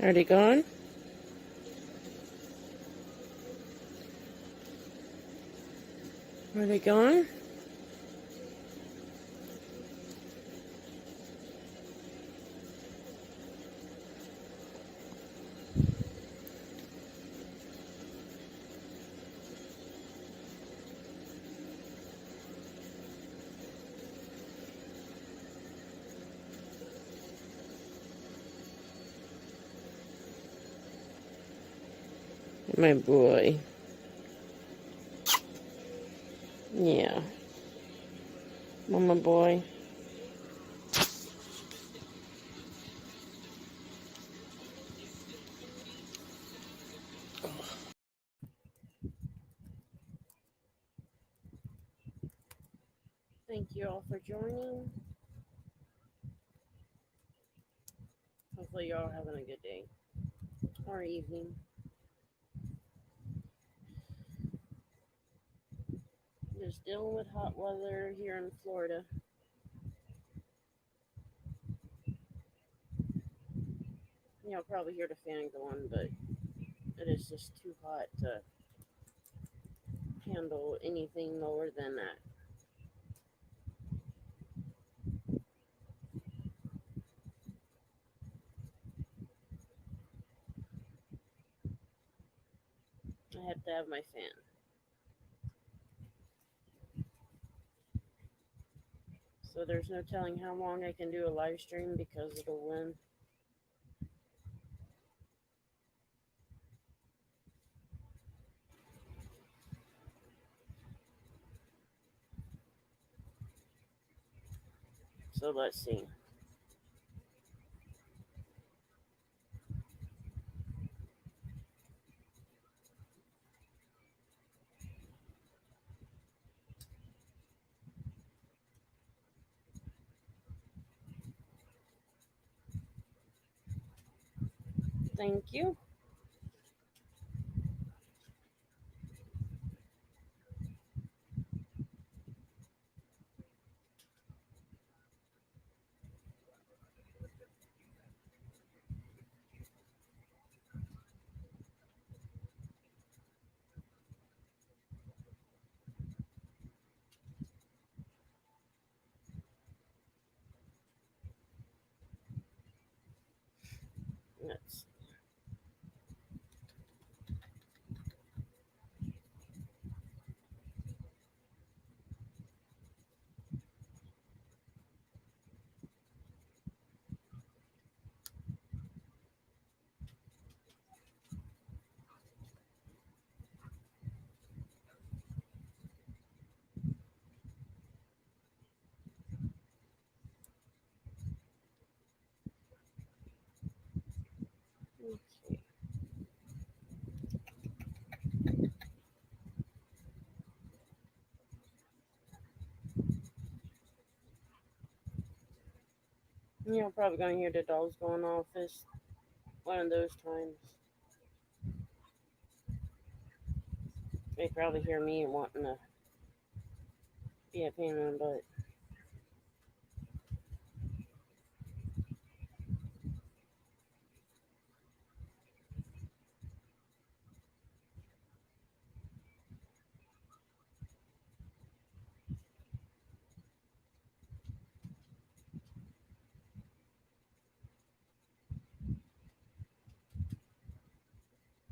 Are they gone? Are they gone? My boy. Yeah. Mama boy. Thank you all for joining. Hopefully you're all having a good day or evening. Just dealing with hot weather here in Florida. You'll probably hear the fan going, but it is just too hot to handle anything lower than that. I have to have my fan. So there's no telling how long I can do a live stream because of the wind. So let's see. Thank you. Let's see. You're probably going to hear the dogs going off. It's one of those times. They probably hear me wanting to be a pain in the butt.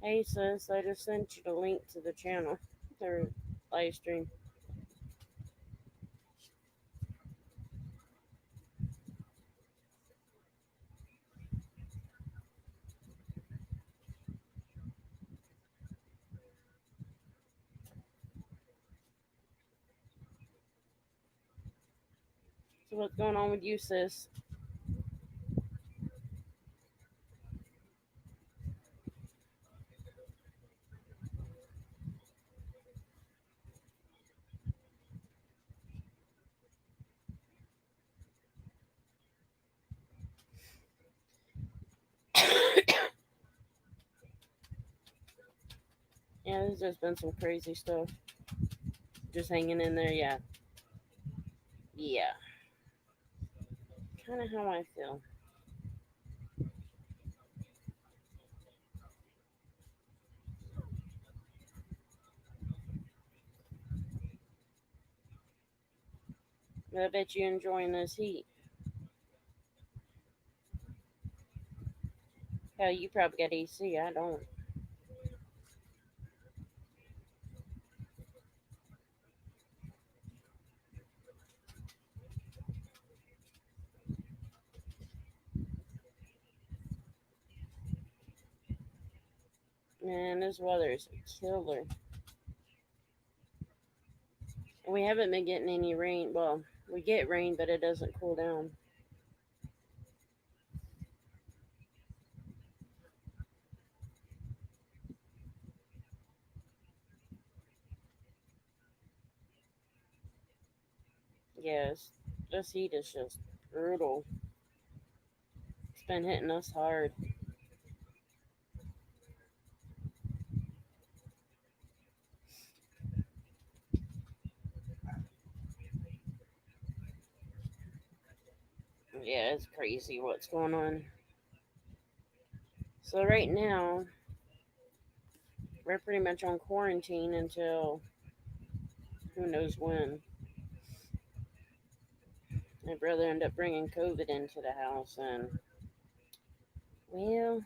Hey sis, I just sent you the link to the channel, their live stream. So what's going on with you, sis? Yeah, there's just been some crazy stuff. Just hanging in there, yeah. Yeah. Kind of how I feel. I bet you enjoying this heat. Hell, you probably got AC. I don't. Man, this weather is a killer. We haven't been getting any rain. Well, we get rain, but it doesn't cool down. Yes, this heat is just brutal. It's been hitting us hard. Yeah, it's crazy what's going on. So right now, we're pretty much on quarantine until who knows when. My brother ended up bringing COVID into the house, and well,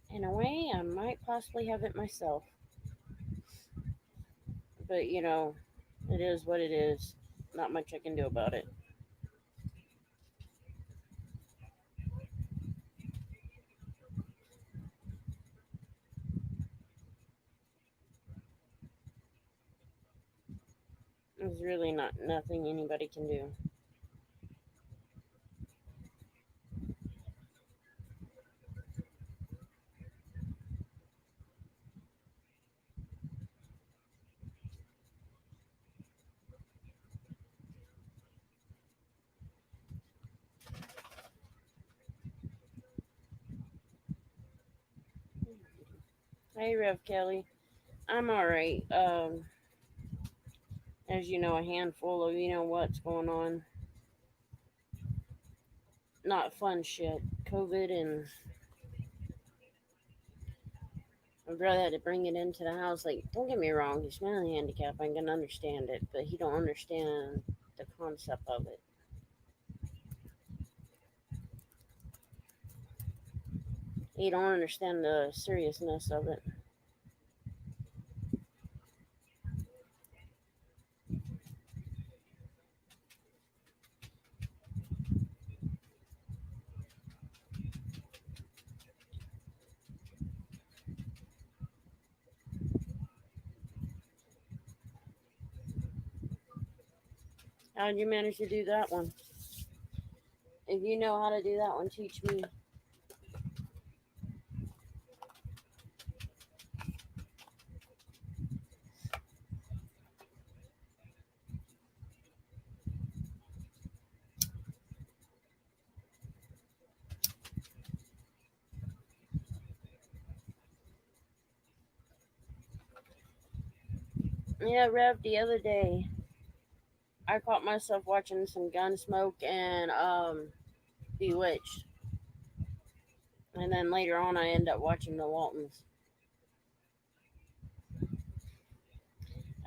in a way, I might possibly have it myself. But it is what it is. Not much I can do about it. There's really not nothing anybody can do. Hey, Rev Kelly. I'm all right. As you know, a handful of what's going on. Not fun shit. COVID, and my brother had to bring it into the house. Like, don't get me wrong, he's mentally handicapped. I can understand it, but he don't understand the concept of it. He don't understand the seriousness of it. How'd you manage to do that one? If you know how to do that one, teach me. Yeah, Rev, the other day, I caught myself watching some Gunsmoke and Bewitched. And then later on, I end up watching The Waltons.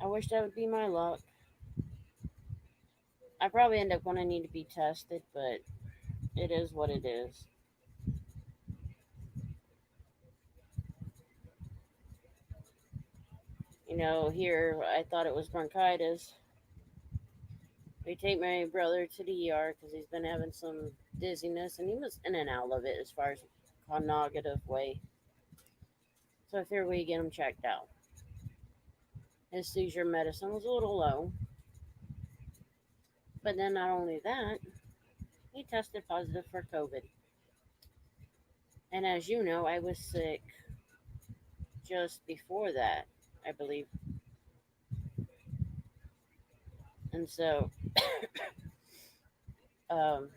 I wish that would be my luck. I probably end up going to need to be tested, but it is what it is. Here I thought it was bronchitis. We take my brother to the ER because he's been having some dizziness, and he was in and out of it as far as cognitive way. So I figured we get him checked out. His seizure medicine was a little low, but then not only that, he tested positive for COVID. And as you know, I was sick just before that, I believe. And so um,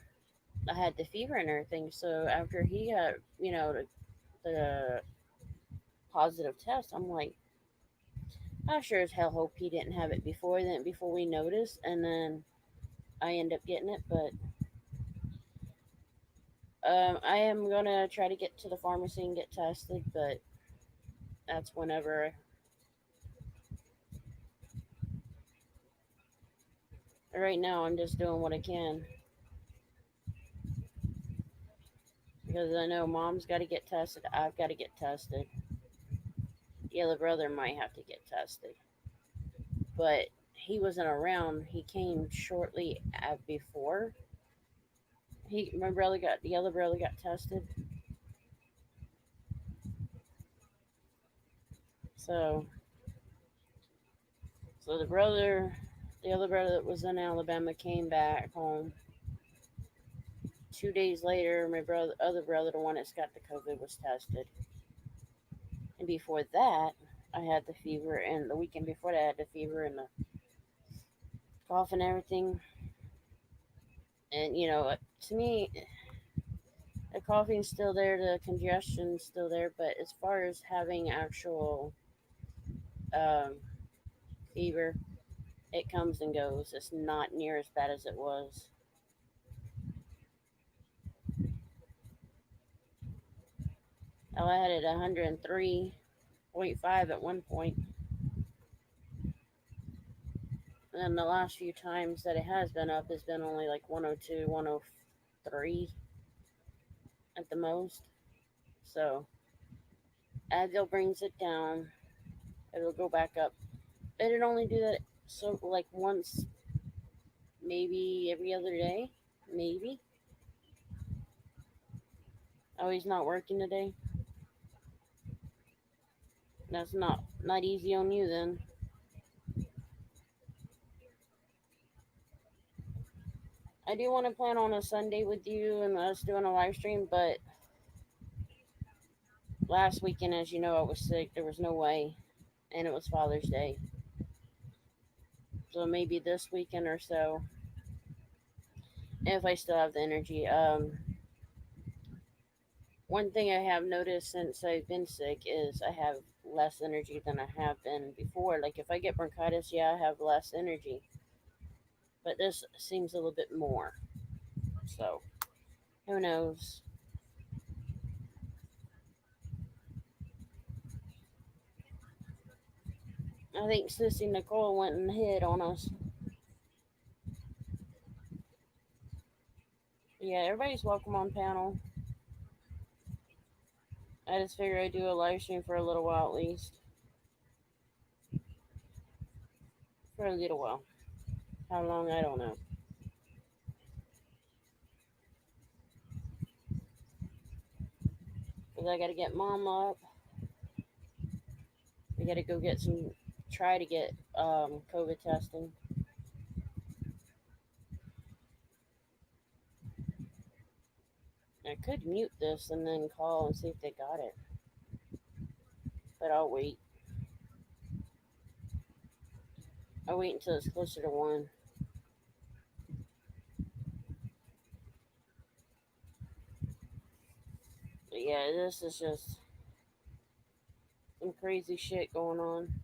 I had the fever and everything. So after he got, the positive test, I'm like, I sure as hell hope he didn't have it before we noticed. And then I end up getting it. But I am going to try to get to the pharmacy and get tested. But that's whenever. Right now, I'm just doing what I can because I know mom's got to get tested. I've got to get tested. The other brother might have to get tested, but he wasn't around. He came shortly before my brother got the other brother got tested. So so the other brother that was in Alabama came back home. 2 days later, my other brother, the one that's got the COVID, was tested. And before that, I had the fever, and the weekend before that, I had the fever and the cough and everything. And to me, the coughing's still there, the congestion's still there, but as far as having actual um, fever, it comes and goes. It's not near as bad as it was. Oh, I had it 103.5 at one point, and then the last few times that it has been up has been only like 102, 103 at the most. So Advil brings it down. It'll go back up. It'd only do that so like once, maybe every other day, maybe. Oh, he's not working today. That's not easy on you then. I do want to plan on a Sunday with you and us doing a live stream, but last weekend, as you know, I was sick. There was no way, and it was Father's Day. So maybe this weekend or so, if I still have the energy. One thing I have noticed since I've been sick is I have less energy than I have been before. Like if I get bronchitis, yeah, I have less energy, but this seems a little bit more. So who knows? I think Sissy Nicole went and hid on us. Yeah, everybody's welcome on panel. I just figure I'd do a live stream for a little while at least. For a little while. How long, I don't know. Because I gotta get mom up. We gotta go get some, try to get COVID testing. I could mute this and then call and see if they got it. But I'll wait. I'll wait until it's closer to 1. But yeah, this is just some crazy shit going on.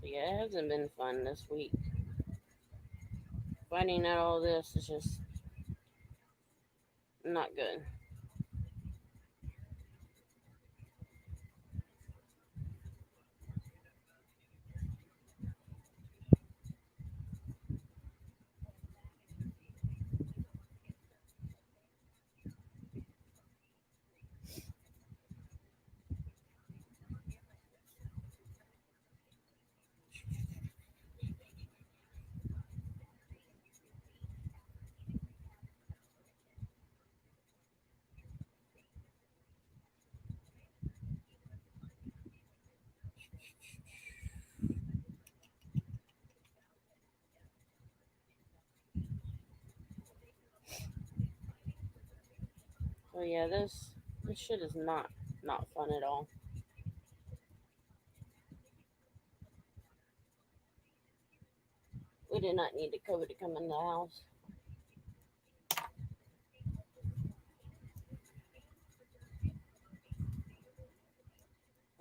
So yeah, it hasn't been fun this week. Finding out all this is just not good. So yeah, this shit is not fun at all. We did not need the COVID to come in the house.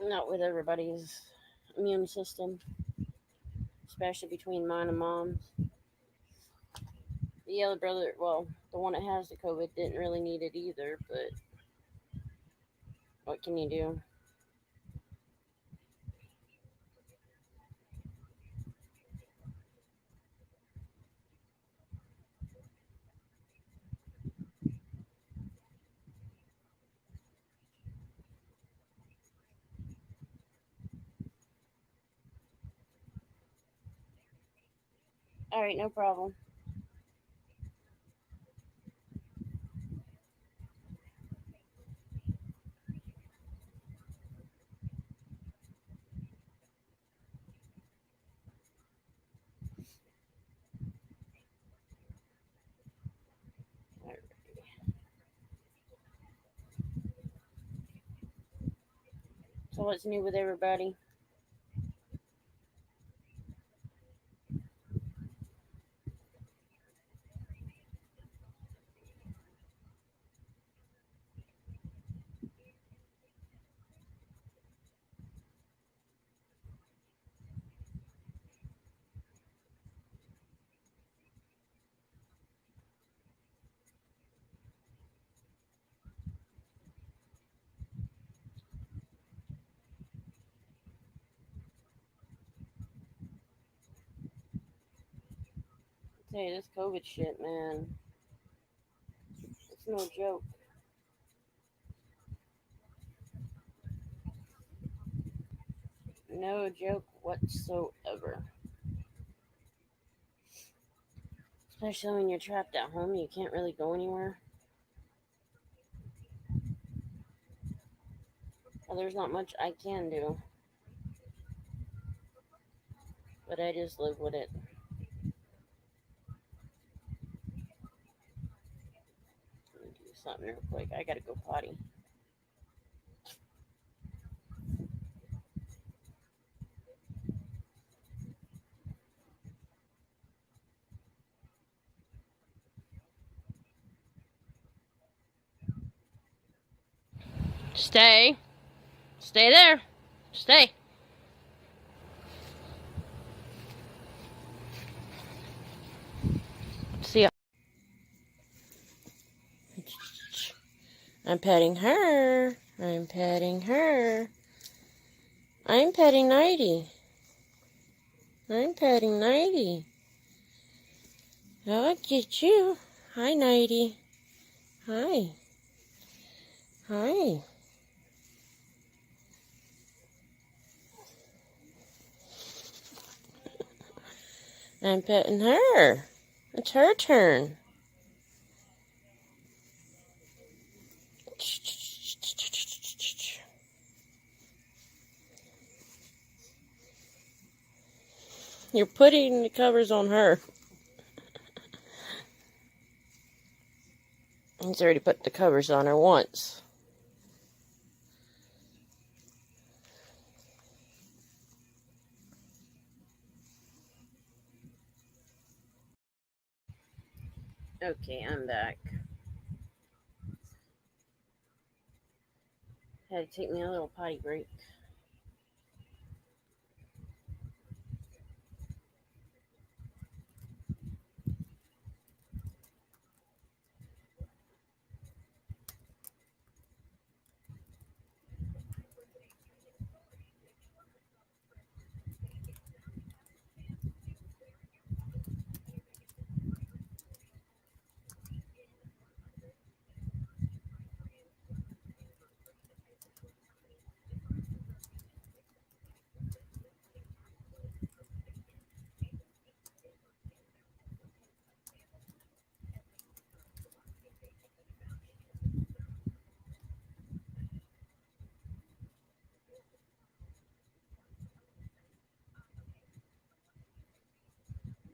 Not with everybody's immune system, especially between mine and mom's. The other brother, well, the one that has the COVID didn't really need it either, but what can you do? All right, no problem. All right. So what's new with everybody? I tell you, this COVID shit, man, it's no joke. No joke whatsoever. Especially when you're trapped at home, you can't really go anywhere. Well, there's not much I can do, but I just live with it. Let me do something real quick. I gotta go potty. Stay. Stay there. Stay. See ya. I'm petting her. I'm petting her. I'm petting Nighty. I'm petting Nighty. I'll get you. Hi, Nighty. Hi. Hi. I'm petting her. It's her turn. You're putting the covers on her. He's already put the covers on her once. Okay, I'm back. Had to take me a little potty break.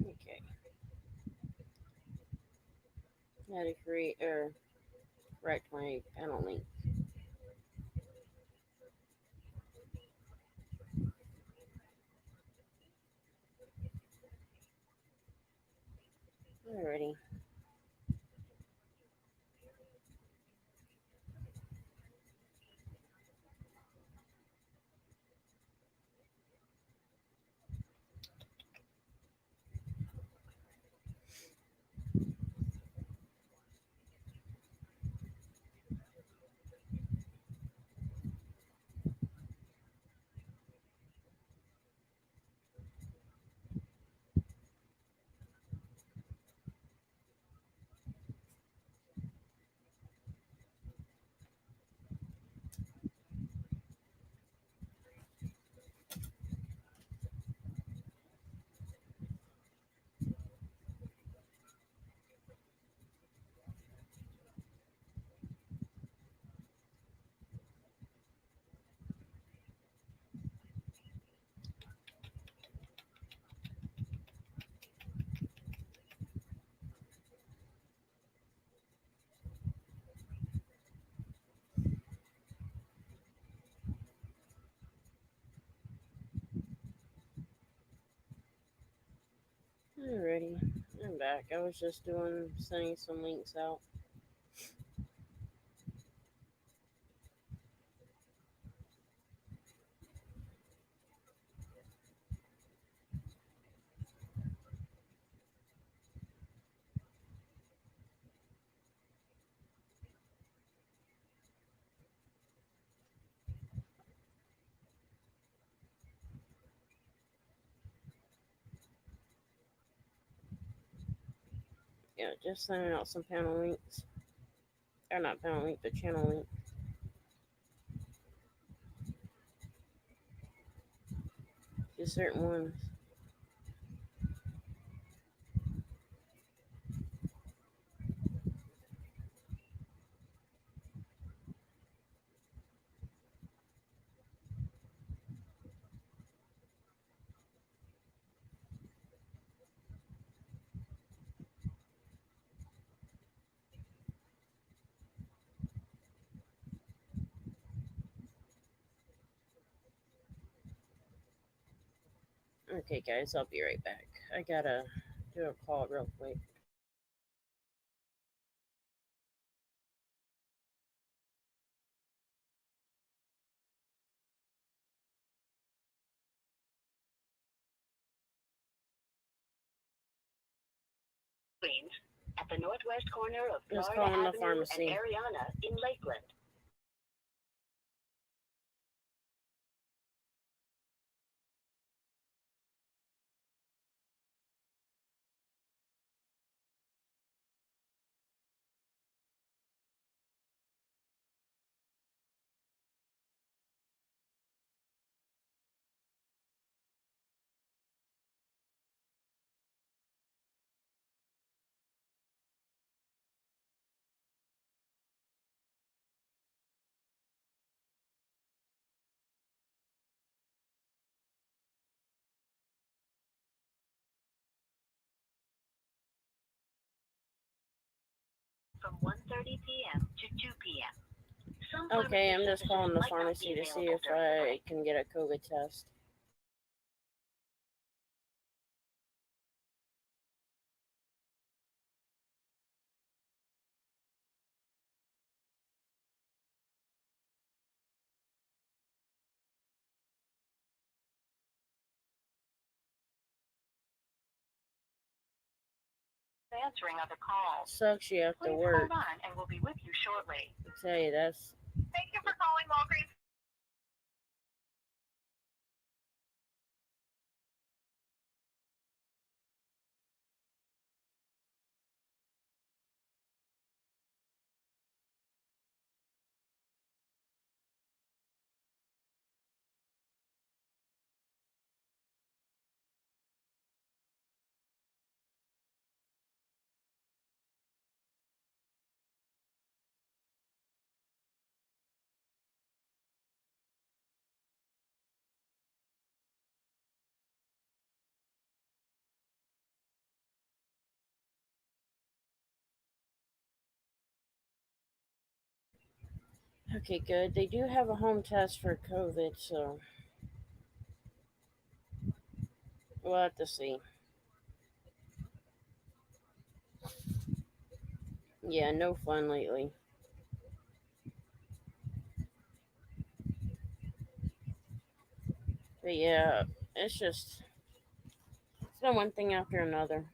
Okay. Had to create or correct my panel link. Alrighty. back. I was just sending some links out. Yeah, just sending out some panel links. Or not panel link, but channel link to certain ones. Okay, guys, I'll be right back. I gotta do a call real quick. Queens, at the northwest corner of Just Florida calling the Avenue and pharmacy. Ariana in Lakeland. From 1:30 p.m. to 2 p.m. Okay, I'm just calling the pharmacy to see if I can get a COVID test. Answering other calls. Sucks you have to Please work. hold on and we'll be with you shortly. I tell you, that's. Thank you for calling Walgreens. Okay, good. They do have a home test for COVID, so we'll have to see. Yeah, no fun lately. But yeah, it's been one thing after another.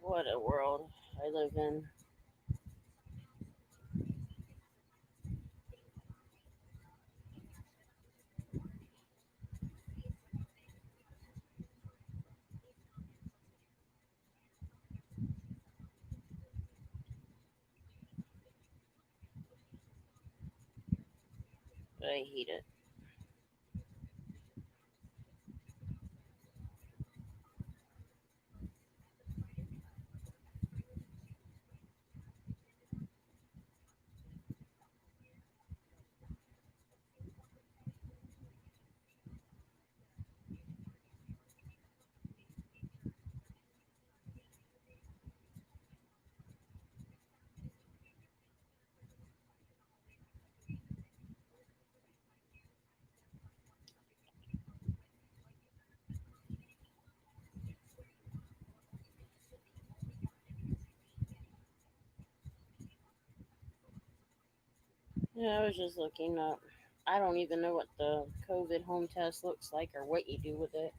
What a world I live in. But I hate it. Yeah, I was just looking up. I don't even know what the COVID home test looks like or what you do with it.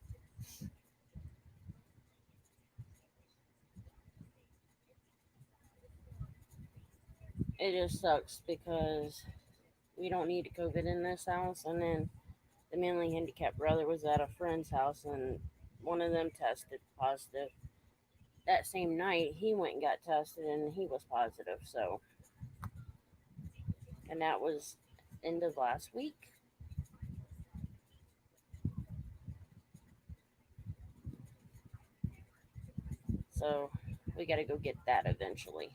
It just sucks because we don't need COVID in this house. And then the mentally handicapped brother was at a friend's house and one of them tested positive. That same night, he went and got tested and he was positive. So, and that was end of last week. So, we got to go get that eventually.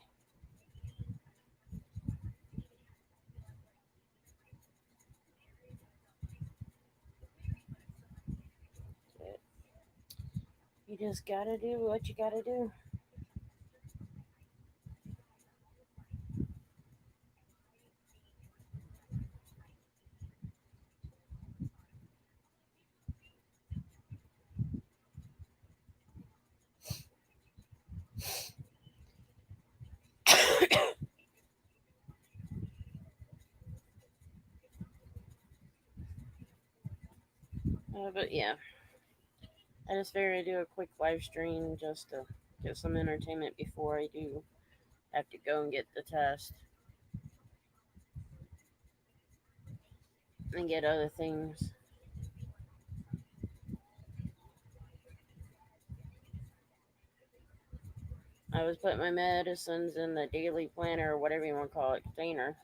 But you just got to do what you got to do. But yeah, I just figured I'd do a quick live stream just to get some entertainment before I do have to go and get the test and get other things. I was putting my medicines in the daily planner or whatever you want to call it container.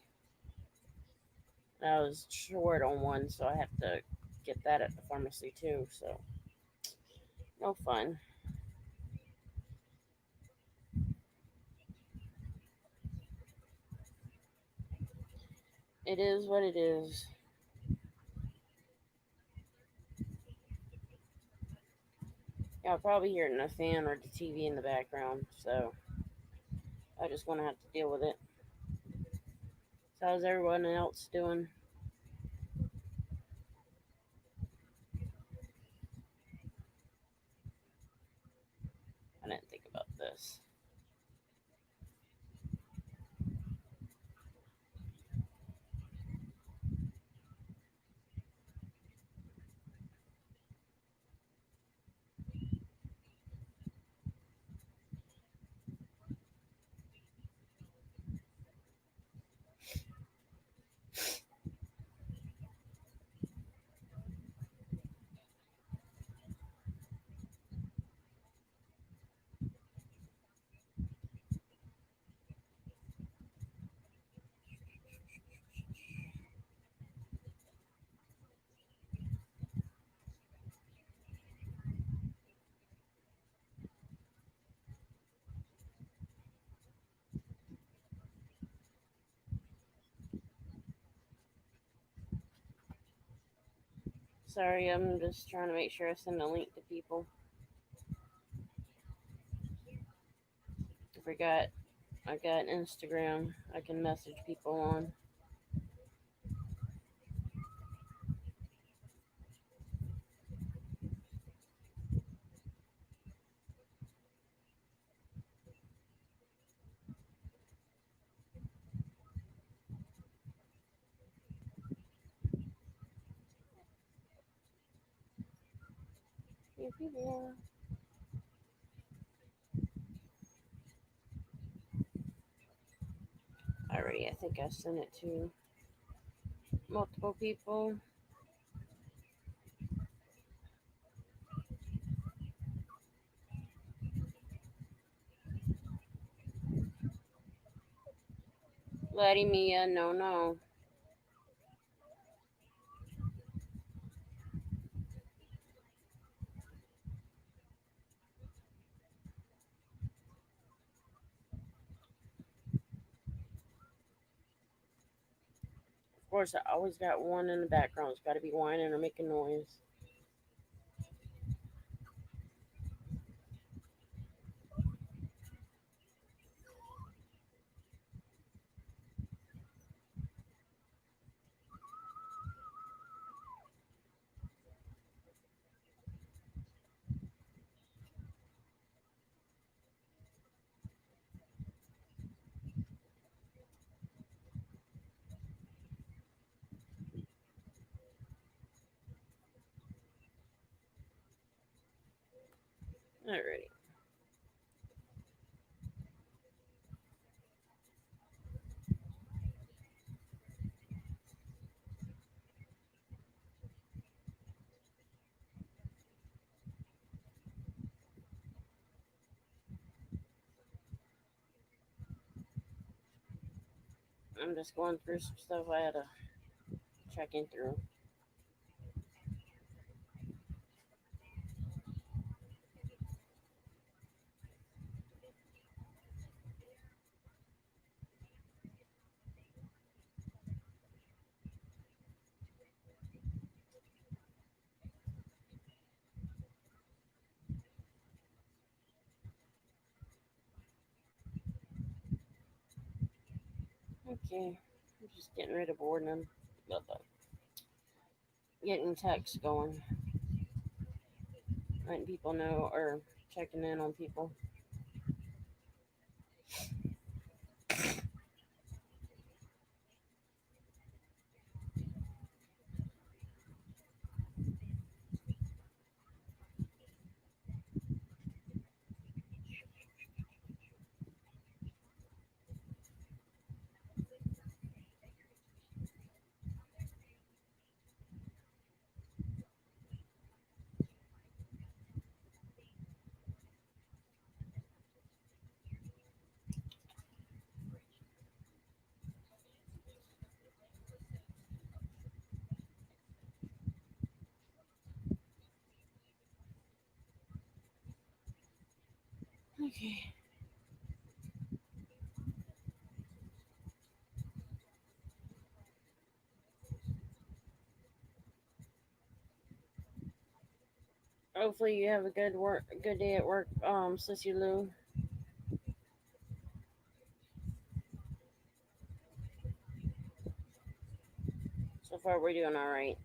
And I was short on one, so I have to get that at the pharmacy too. So no fun. It is what it is. Yeah, I'll probably hear it in the fan or the TV in the background. So I just want to have to deal with it. So how's everyone else doing? I didn't think about this. Sorry, I'm just trying to make sure I send a link to people. I forgot I got Instagram. I can message people on. Alrighty, I think I sent it to multiple people. Letting me no, no. Of course, I always got one in the background. It's got to be whining or making noise. Alrighty. I'm just going through some stuff I had to check in through. Okay. I'm just getting rid of boredom. Getting texts going. Letting people know or checking in on people. Okay. Hopefully you have a good day at work, Sissy Lou. So far we're doing all right.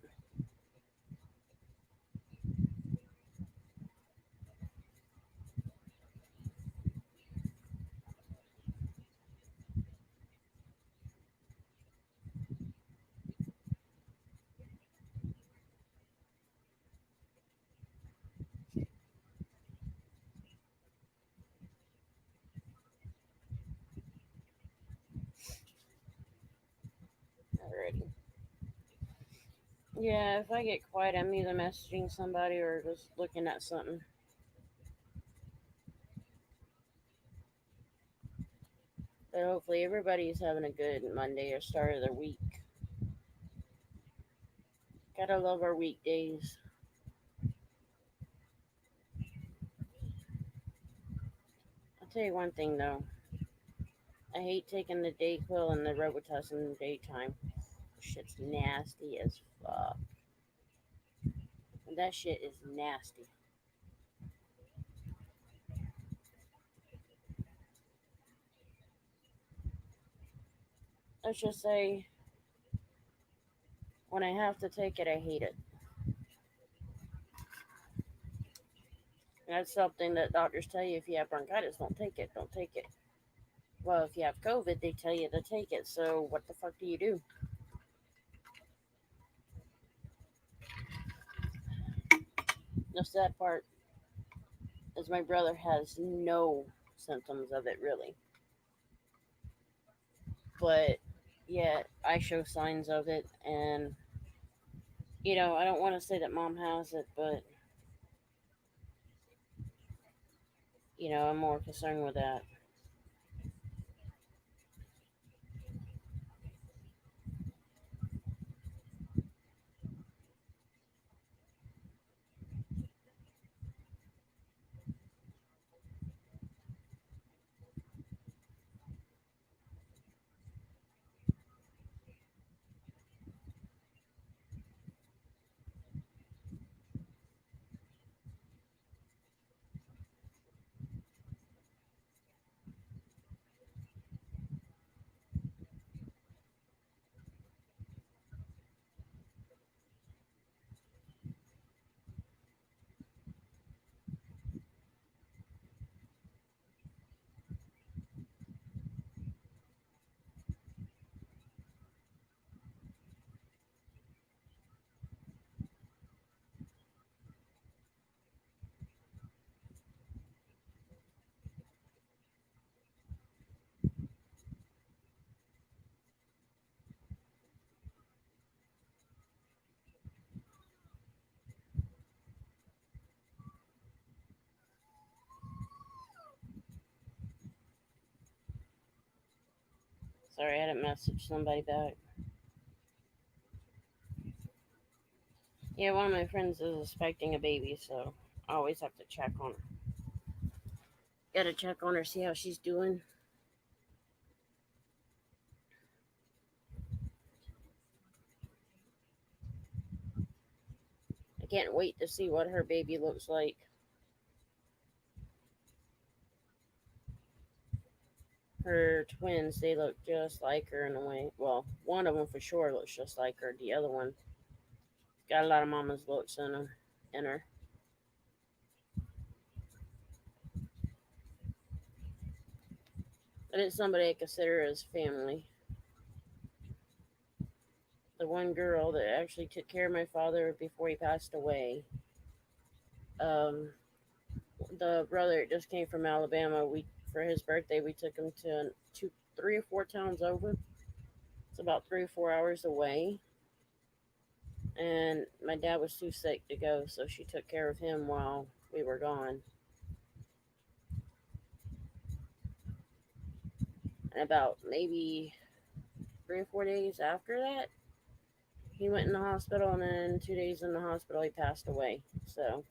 Alrighty. Yeah, if I get quiet, I'm either messaging somebody or just looking at something. But hopefully everybody's having a good Monday or start of their week. Gotta love our weekdays. I'll tell you one thing though. I hate taking the Dayquil and the Robitussin in the daytime. Shit's nasty as fuck. That shit is nasty. Let's just say when I have to take it, I hate it. That's something that doctors tell you if you have bronchitis, don't take it, don't take it. Well, if you have COVID, they tell you to take it. So what the fuck do you do? The sad part is my brother has no symptoms of it really, but yet I show signs of it, and I don't want to say that mom has it, but I'm more concerned with that. Sorry, I hadn't messaged somebody back. Yeah, one of my friends is expecting a baby, so I always have to check on her. Gotta check on her, see how she's doing. I can't wait to see what her baby looks like. Her twins, they look just like her in a way. Well, one of them for sure looks just like her. The other one got a lot of mama's looks in her. In her. But it's somebody I consider as family. The one girl that actually took care of my father before he passed away. Um, the brother that just came from Alabama. We for his birthday we took him to 3 or 4 towns over. It's about 3 or 4 hours away, and my dad was too sick to go, so she took care of him while we were gone. And about maybe 3 or 4 days after that, he went in the hospital, and then 2 days in the hospital, he passed away. So,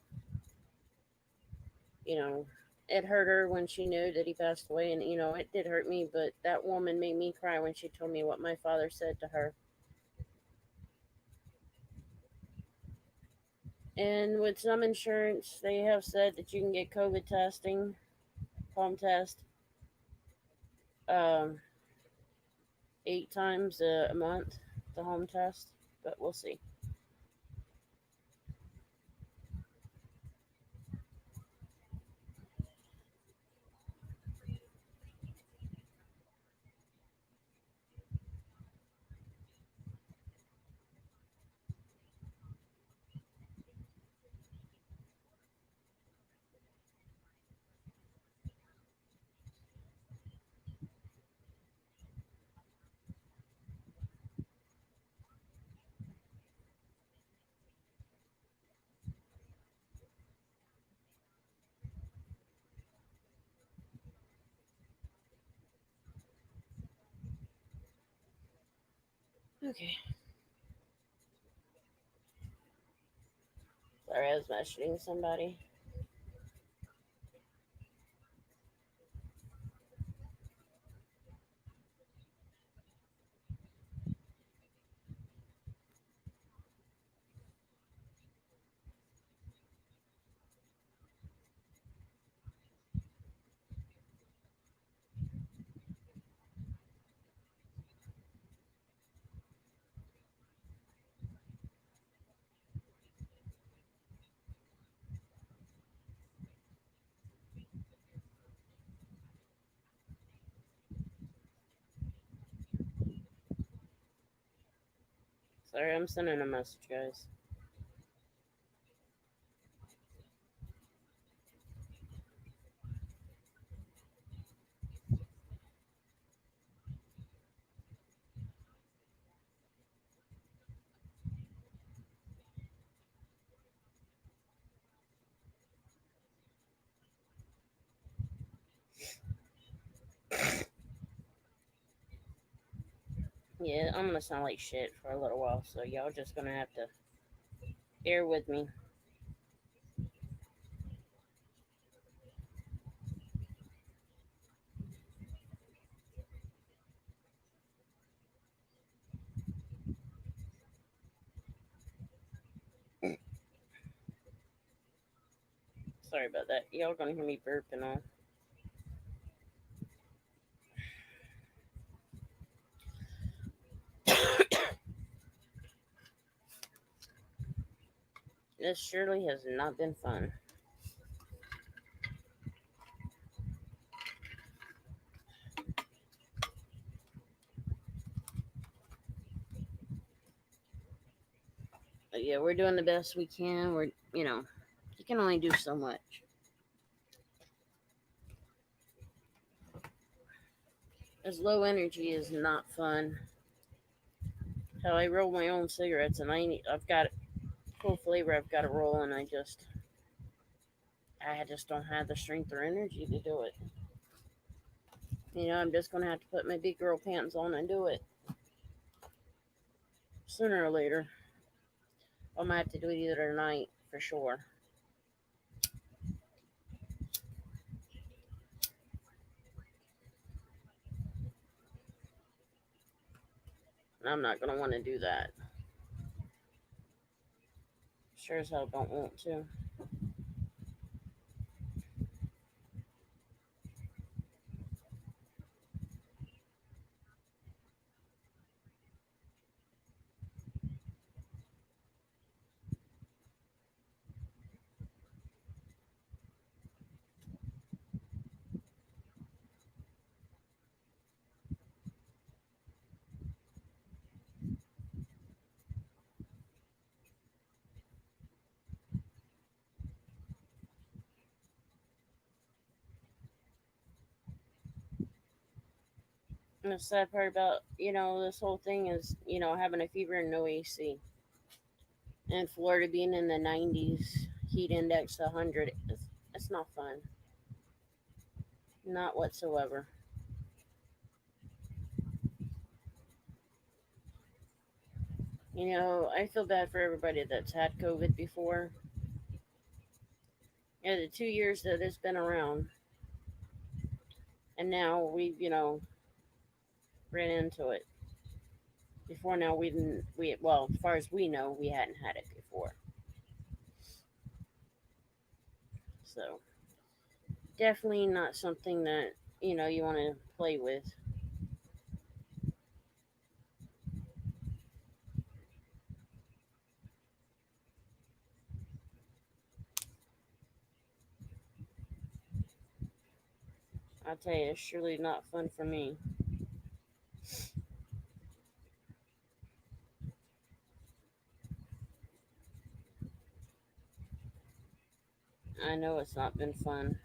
you know, it hurt her when she knew that he passed away, and it did hurt me. But that woman made me cry when she told me what my father said to her. And with some insurance, they have said that you can get COVID testing, home test, um, 8 times a month, the home test. But we'll see. Okay. Sorry, I was messaging somebody. Sorry, I'm sending a message, guys. Yeah, I'm gonna sound like shit for a little while, so y'all just gonna have to bear with me. Sorry about that. Y'all gonna hear me burp and all. This surely has not been fun. But yeah, we're doing the best we can. You can only do so much. As low energy is not fun. Hell, I roll my own cigarettes, and I've got full flavor. I've got to roll, and I just don't have the strength or energy to do it. I'm just gonna have to put my big girl pants on and do it sooner or later. I'm gonna have to do it either tonight for sure. And I'm not gonna want to do that. Sure as hell don't want to. And the sad part about this whole thing is having a fever and no AC, and Florida being in the 90s, heat index 100. It's not fun, not whatsoever. I feel bad for everybody that's had COVID before. Yeah, the 2 years that it's been around, and now we've ran into it. Before now, we didn't. Well, as far as we know, we hadn't had it before. So definitely not something that you want to play with. I'll tell you, it's surely not fun for me. I know it's not been fun.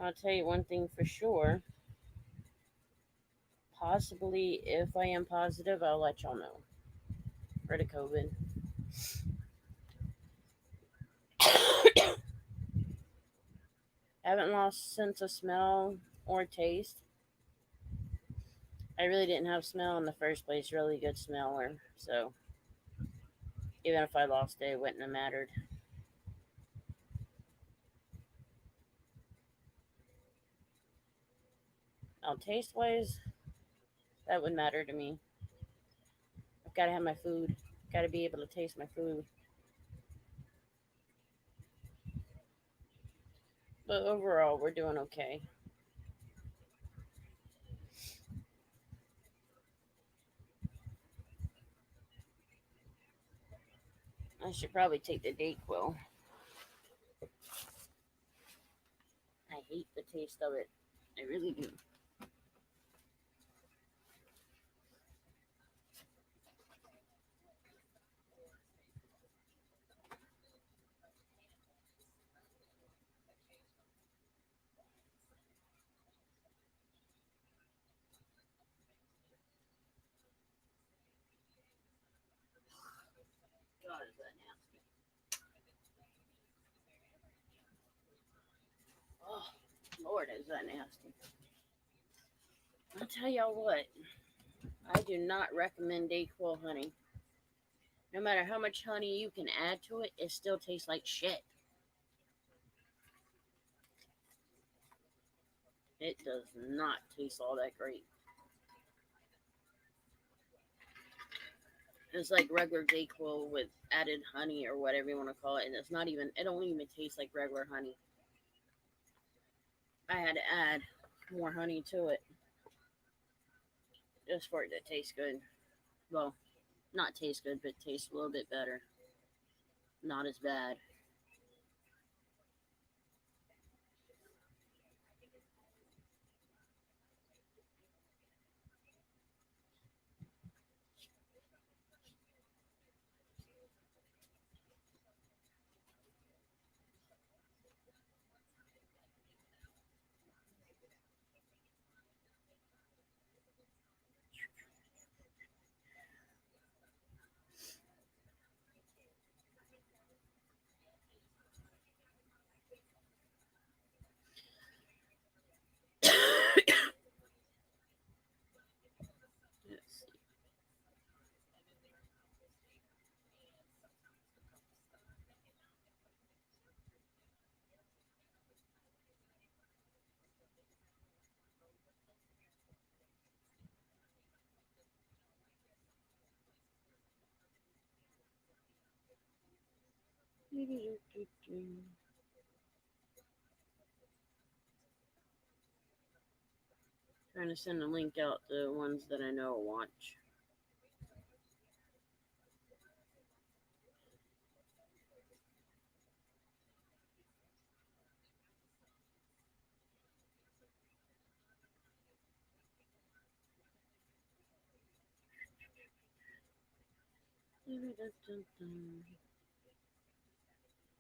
I'll tell you one thing for sure. Possibly, if I am positive, I'll let y'all know for the COVID. I haven't lost sense of smell or taste. I really didn't have smell in the first place. Really good smeller. So even if I lost it, it wouldn't have mattered. Now, taste wise, that would matter to me. I've got to have my food. Got to be able to taste my food. But overall, we're doing okay. I should probably take the Dayquil. I hate the taste of it. I really do. God, is that nasty? Oh, Lord, is that nasty? I'll tell y'all what. I do not recommend Dayquil honey. No matter how much honey you can add to it, it still tastes like shit. It does not taste all that great. It's like regular Dayquil with added honey or whatever you want to call it, and it's not even. It don't even taste like regular honey. I had to add more honey to it just for it to taste good. Well, not taste good, but taste a little bit better. Not as bad. Trying to send a link out to ones that I know will watch.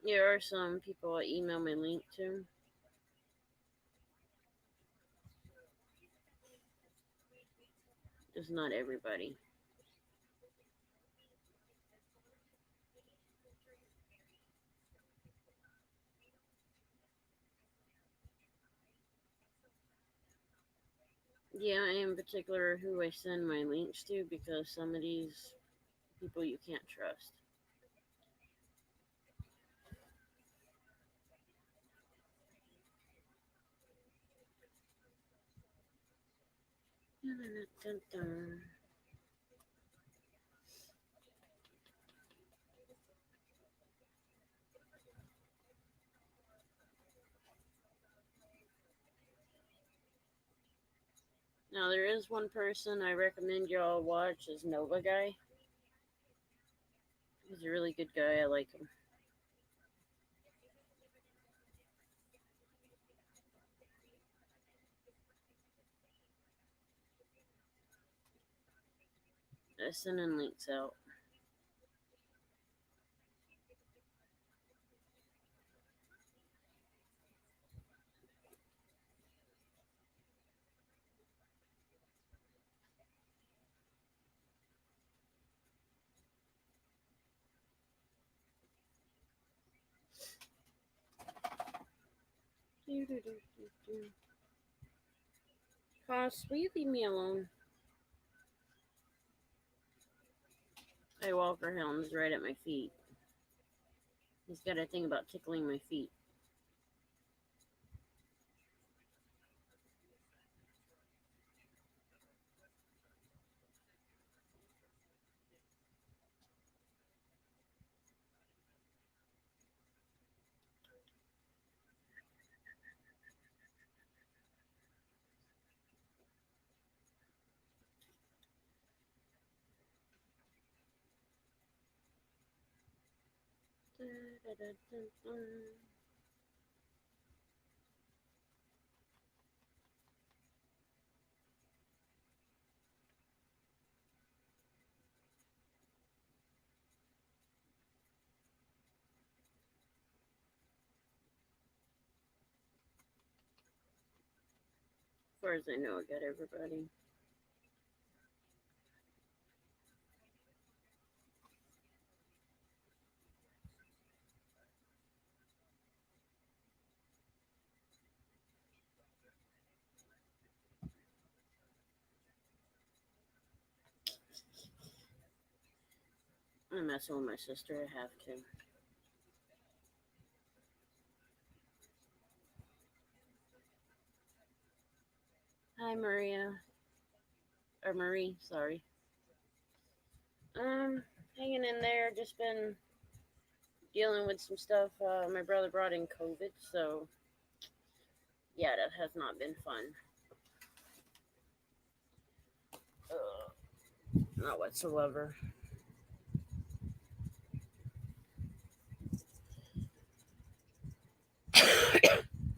There are some people I email my link to. Just not everybody. Yeah, I am particular who I send my links to because some of these people you can't trust. Now there is one person I recommend y'all watch is Nova Guy. He's a really good guy. I like him. I send in links out. Cost, will you leave me alone? My Walker Hound's right at my feet. He's got a thing about tickling my feet. As far as I know, I got everybody. I'm messing with my sister. I have to. Hi, Maria. Or Marie, sorry. Hanging in there. Just been dealing with some stuff. My brother brought in COVID, so yeah, that has not been fun. Not whatsoever.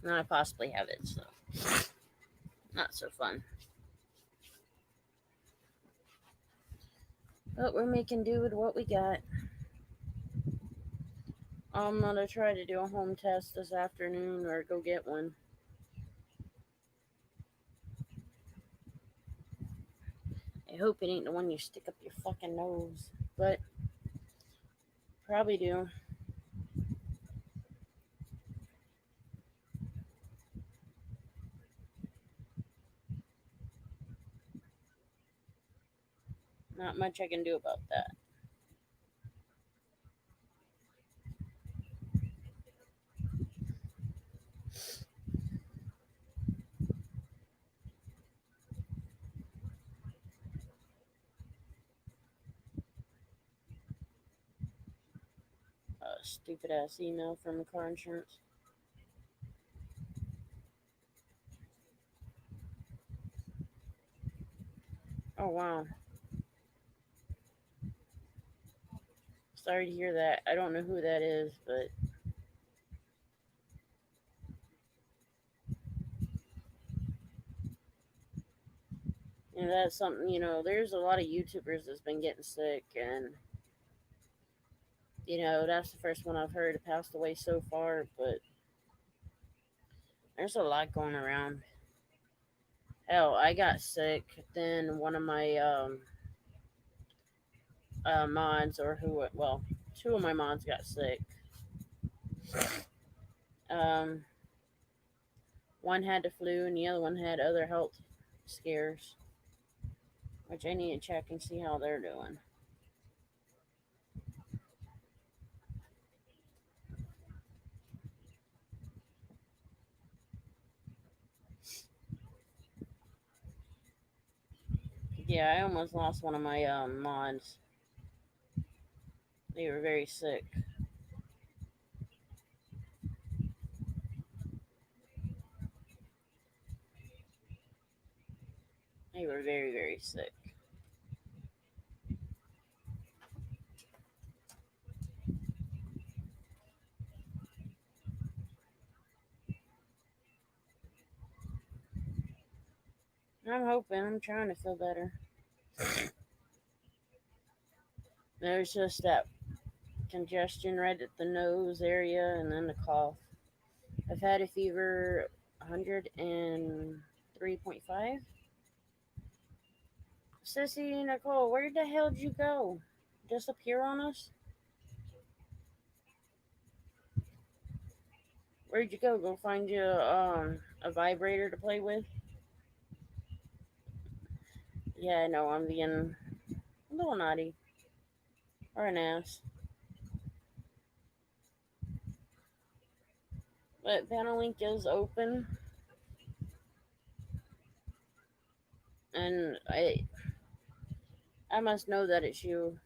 And I possibly have it, so not so fun. But we're making do with what we got. I'm gonna try to do a home test this afternoon or go get one. I hope it ain't the one you stick up your fucking nose, but probably do. Not much I can do about that. Stupid ass email from car insurance. Oh wow. Sorry to hear that. I don't know who that is, but that's something, there's a lot of YouTubers that's been getting sick, and that's the first one I've heard passed away so far, but there's a lot going around. Hell, I got sick, then one of my mods, or two of my mods got sick. Um, one had the flu, and the other one had other health scares, which I need to check and see how they're doing. Yeah, I almost lost one of my mods. They were very sick. They were very, very sick. I'm hoping. I'm trying to feel better. There's just that congestion right at the nose area, and then the cough. I've had a fever 103.5. Sissy Nicole, where the hell did you go? Disappear on us? Where'd you go? Go find you a vibrator to play with? Yeah, I know. I'm being a little naughty. Or an ass. But Panelink is open. And I must know that it's you.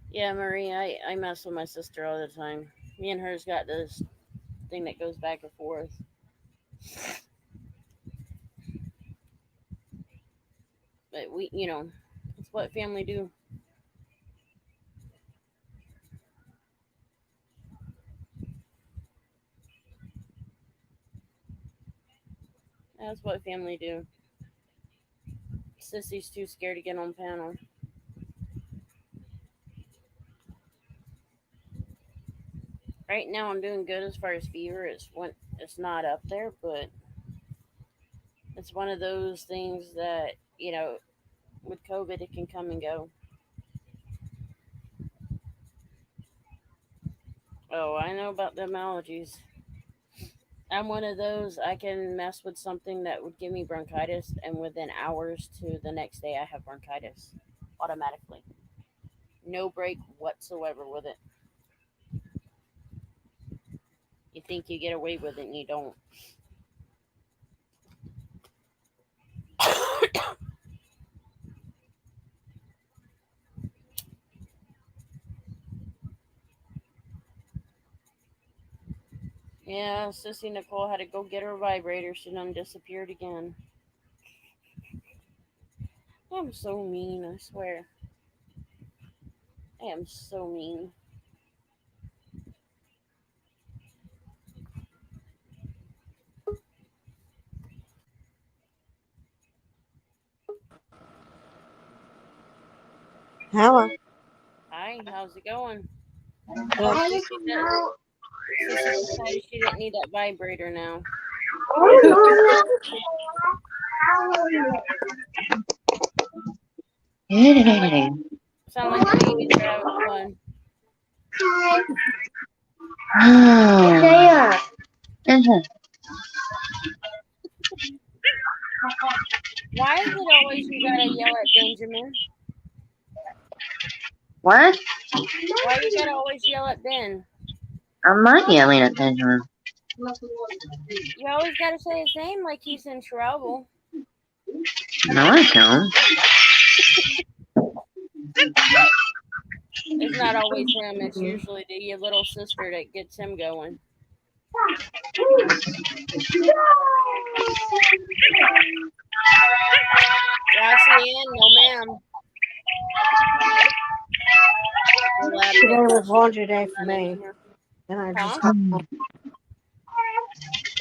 Yeah, Marie, I mess with my sister all the time. Me and her's got this thing that goes back and forth. But it's what family do. That's what family do. Sissy's too scared to get on panel. Right now, I'm doing good as far as fever. It's not up there, but it's one of those things that with COVID, it can come and go. Oh, I know about them allergies. I'm one of those. I can mess with something that would give me bronchitis, and within hours to the next day, I have bronchitis automatically. No break whatsoever with it. You think you get away with it, and you don't. Yeah, Sissy Nicole had to go get her vibrator. She done disappeared again. I'm so mean, I swear. I am so mean. Hello. Hi, how's it going? Good. Oh, Sissy decided she didn't need that vibrator now. Sound like the babies are having fun. Why is it always you gotta yell at Benjamin? What? Why you gotta always yell at Ben? I'm not yelling at Benjamin. You always gotta say his name like he's in trouble. No, I don't. It's not always him. It's usually the little sister that gets him going. Roxy Ann, no ma'am. The lab Today was technician laundry day for running me, in here. and I Huh? just got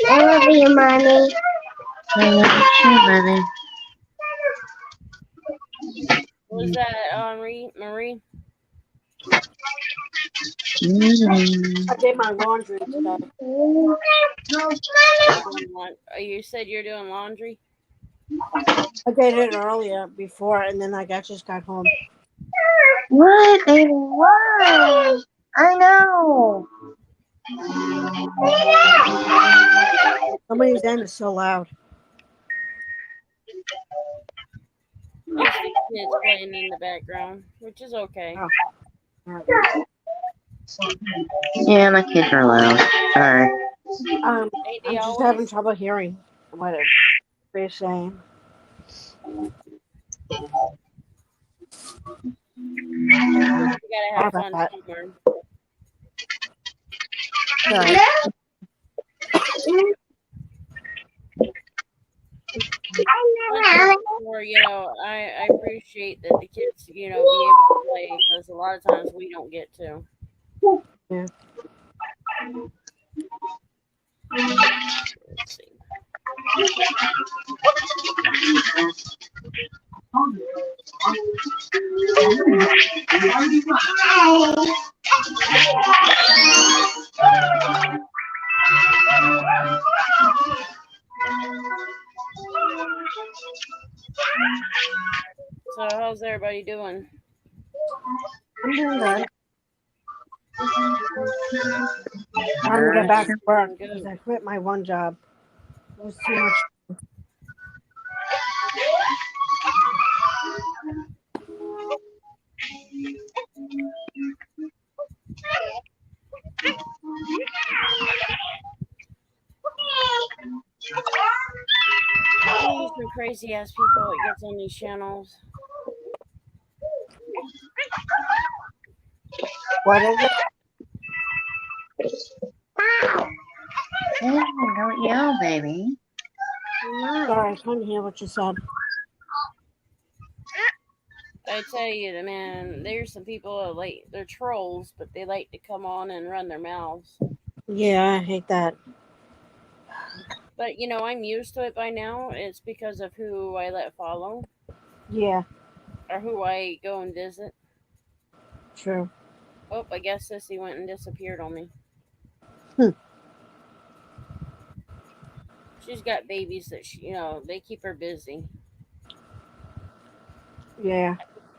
I love you, mommy. I love you too, mommy. What was that, Marie? I did my laundry today. You said you're doing laundry? I did it earlier before, and then I just got home. What, baby? Why? I know. Somebody's end is so loud. It's the kids playing in the background, which is okay. Yeah, my kids are loud. Sorry. Ain't they I'm just always? having trouble hearing what they're saying. You gotta have fun That. somewhere. Sorry. Or, I appreciate that the kids, be able to play because a lot of times we don't get to. Yeah. Let's see. So how's everybody doing? I'm doing good. I'm gonna get back to work because I quit my one job. It was too much. There's some crazy ass people that gets on these channels. What is it? Don't yell, baby. Sorry, I couldn't hear what you said. I tell you, man, there's some people that they're trolls, but they like to come on and run their mouths. Yeah, I hate that. But I'm used to it by now. It's because of who I let follow. Yeah. Or who I go and visit. True. Oh, I guess Sissy went and disappeared on me. She's got babies that they keep her busy. Yeah.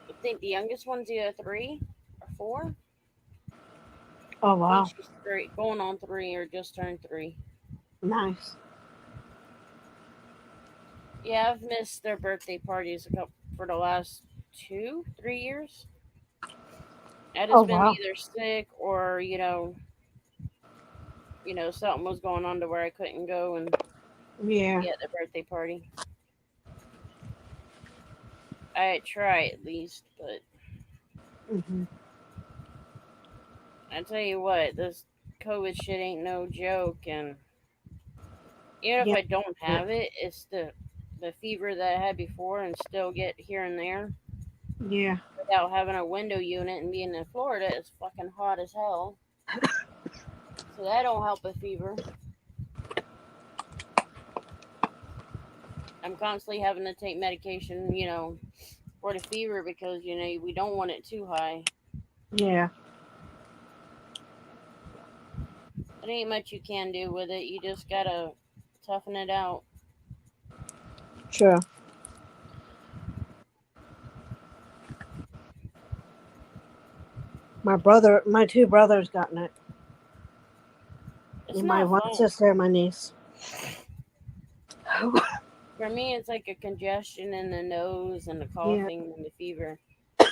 I think the youngest one's either 3 or 4. Oh I wow. think she's 3, going on 3 or just turned 3. Nice. Yeah, I've missed their birthday parties for the last 2-3 years. I just been either sick or something was going on to where I couldn't go and get the birthday party. I try at least, but I tell you what, this COVID shit ain't no joke, and even if I don't have it, it's the fever that I had before and still get here and there. Yeah. Without having a window unit and being in Florida, it's fucking hot as hell. So that don't help with fever. I'm constantly having to take medication, for the fever because, we don't want it too high. Yeah. There ain't much you can do with it. You just gotta toughen it out. True. My 2 brothers gotten it. It's And not my one fun. sister and my niece. For me, it's like a congestion in the nose and the coughing and the fever.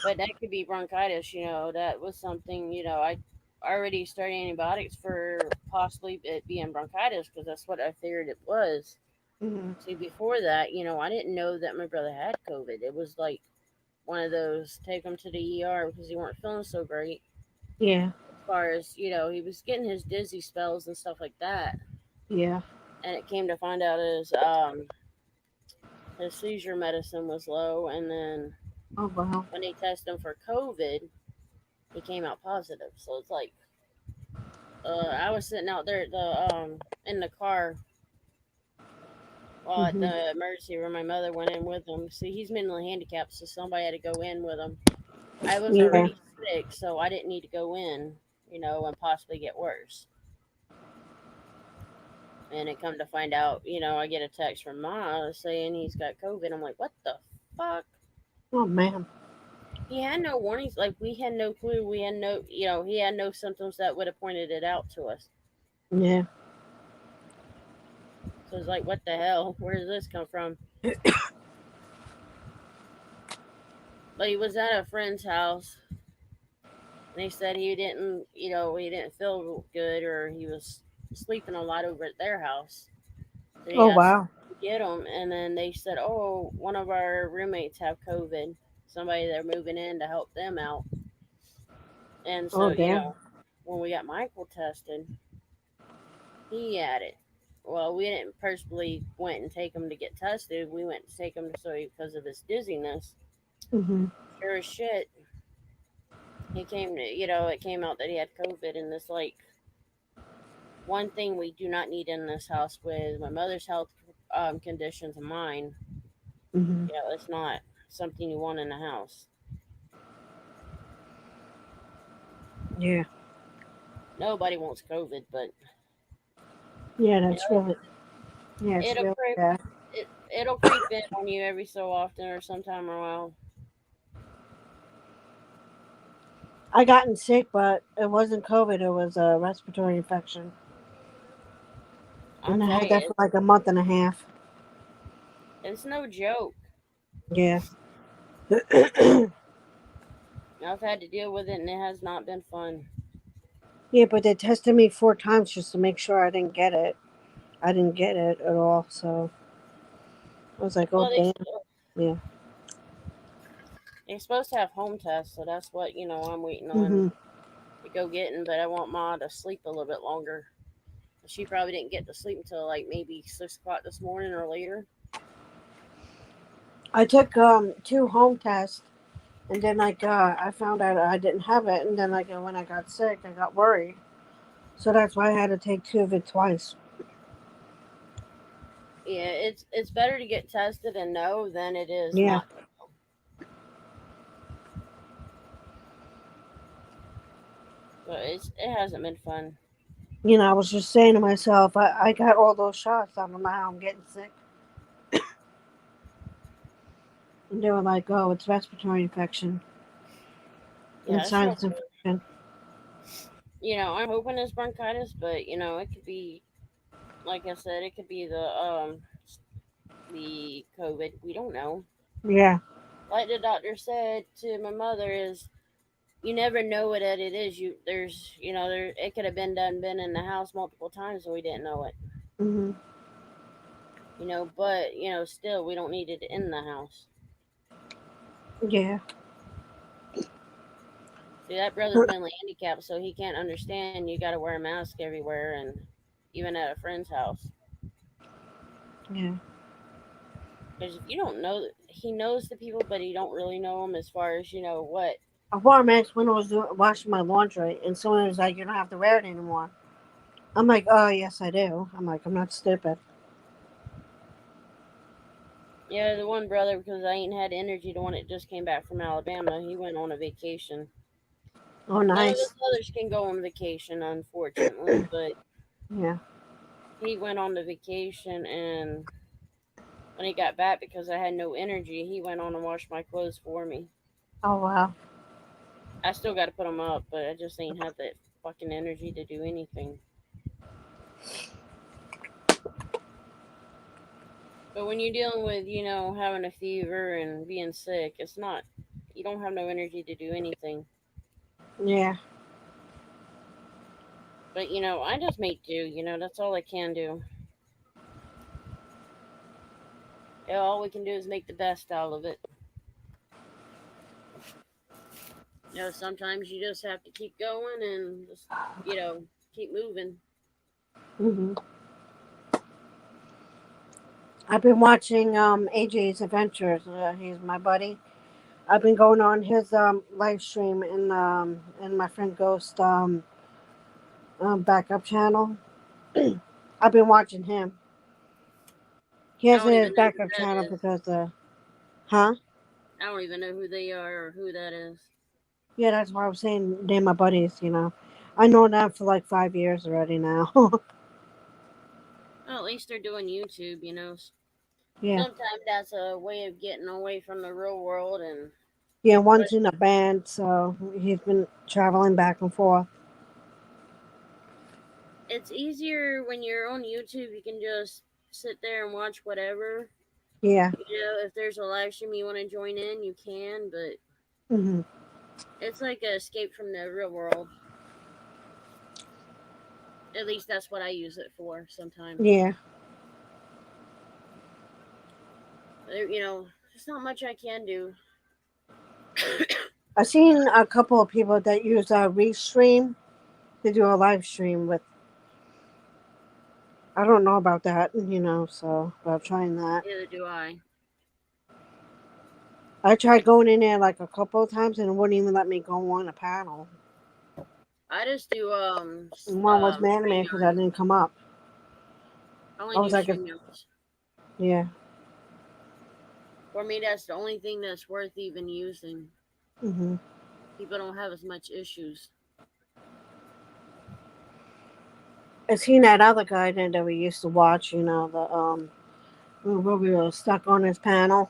But that could be bronchitis, That was something, I already started antibiotics for possibly it being bronchitis because that's what I figured it was. Mm-hmm. See, before that, I didn't know that my brother had COVID. It was like one of those take him to the ER because he weren't feeling so great. Yeah. As far as he was getting his dizzy spells and stuff like that, Yeah. and it came to find out his seizure medicine was low, and then Oh wow. when they tested him for COVID, he came out positive. So it's like, I was sitting out there in the car while at Mhm. the emergency room. My mother went in with him. See, he's mentally handicapped, so somebody had to go in with him. I was Yeah. already sick, so I didn't need to go in, and possibly get worse. And it come to find out, I get a text from Ma saying he's got COVID. I'm like, what the fuck? Oh man. He had no warnings. Like, we had no clue. We had no, he had no symptoms that would have pointed it out to us. Yeah. So it's like, what the hell? Where does this come from? But he was at a friend's house, and he said he didn't feel good, or he was sleeping a lot over at their house. So he Oh asked wow. to get him, and then they said, "Oh, one of our roommates have COVID. Somebody they're moving in to help them out." And Oh so, damn. when we got Michael tested, he had it. Well, we didn't personally went and take him to get tested. We went to take him because of his dizziness. Mhm. Sure as shit, it came out that he had COVID, and this like one thing we do not need in this house with my mother's health conditions and mine. Mhm. It's not something you want in the house. Yeah. Nobody wants COVID, but Yeah. you That's know, really. Yeah. It's it'll really creep bad. it'll creep in on you every so often or sometime or a while. I gotten sick, but it wasn't COVID. It was a respiratory infection, I'll and I tell had you, that for like a month and a half. it's no joke. Yeah. I've had to deal with it, and it has not been fun. Yeah, but they tested me 4 times just to make sure I didn't get it. I didn't get it at all, so I was like, oh Well, damn. Yeah. they're supposed to have home tests, so that's what I'm waiting on Mhm. to go getting. But I want Ma to sleep a little bit longer. She probably didn't get to sleep until like maybe 6 o'clock this morning or later. I took 2 home tests, and then I found out I didn't have it, and then when I got sick, I got worried. So that's why I had to take two of it twice. Yeah, it's better to get tested and know than it is Yeah. not. But it hasn't been fun. I was just saying to myself, I got all those shots. I don't know how I'm getting sick. And they were like, oh, it's respiratory infection and Yeah, it's no sinus infection. I'm hoping it's bronchitis, but it could be, like I said, it could be the COVID. We don't know. Yeah. Like the doctor said to my mother, is you never know what it is. There it could have been in the house multiple times and we didn't know it. Hmm. But still we don't need it in the house. Yeah. See, that brother's mentally handicapped, so he can't understand. You got to wear a mask everywhere, and even at a friend's house. Yeah. Because if you don't know, he knows the people, but he don't really know them as far as what. I wore a mask when I was washing my laundry, and someone was like, "You don't have to wear it anymore." I'm like, "Oh, yes, I do." I'm like, "I'm not stupid." Yeah, the one brother, because I ain't had energy, the one that just came back from Alabama, he went on a vacation. Oh, None of nice. us others can go on vacation, unfortunately, but Yeah. he went on the vacation, and when he got back, because I had no energy, he went on and washed my clothes for me. Oh, wow. I still got to put them up, but I just ain't had that fucking energy to do anything. But when you're dealing with, having a fever and being sick, it's not, you don't have no energy to do anything. Yeah. But, I just make do, that's all I can do. All we can do is make the best out of it. Sometimes you just have to keep going and just, keep moving. Hmm. I've been watching AJ's Adventures. He's my buddy. I've been going on his live stream in my friend Ghost backup channel. I've been watching him. He I has don't his even know who backup that channel is. because huh? I don't even know who they are or who that is. Yeah, that's why I was saying they're my buddies. I know them for like 5 years already now. Well, at least they're doing YouTube, Yeah, Sometimes that's a way of getting away from the real world and yeah. but One's in a band, so he's been traveling back and forth. it's easier when you're on YouTube. You can just sit there and watch whatever. Yeah. If there's a live stream you want to join in, you can, but Hmm. it's like an escape from the real world. At least that's what I use it for sometimes. Yeah. There's not much I can do. I've seen a couple of people that use Restream to do a live stream with. I don't know about that, so about trying that. Neither do I. I tried going in there like a couple of times and it wouldn't even let me go on a panel. I just do And one was mad at me because I StreamYard. didn't come up. I only I was do like, StreamYards. yeah. For me, that's the only thing that's worth even using. Hmm. People don't have as much issues. I seen that other guy that we used to watch, where we were stuck on his panel.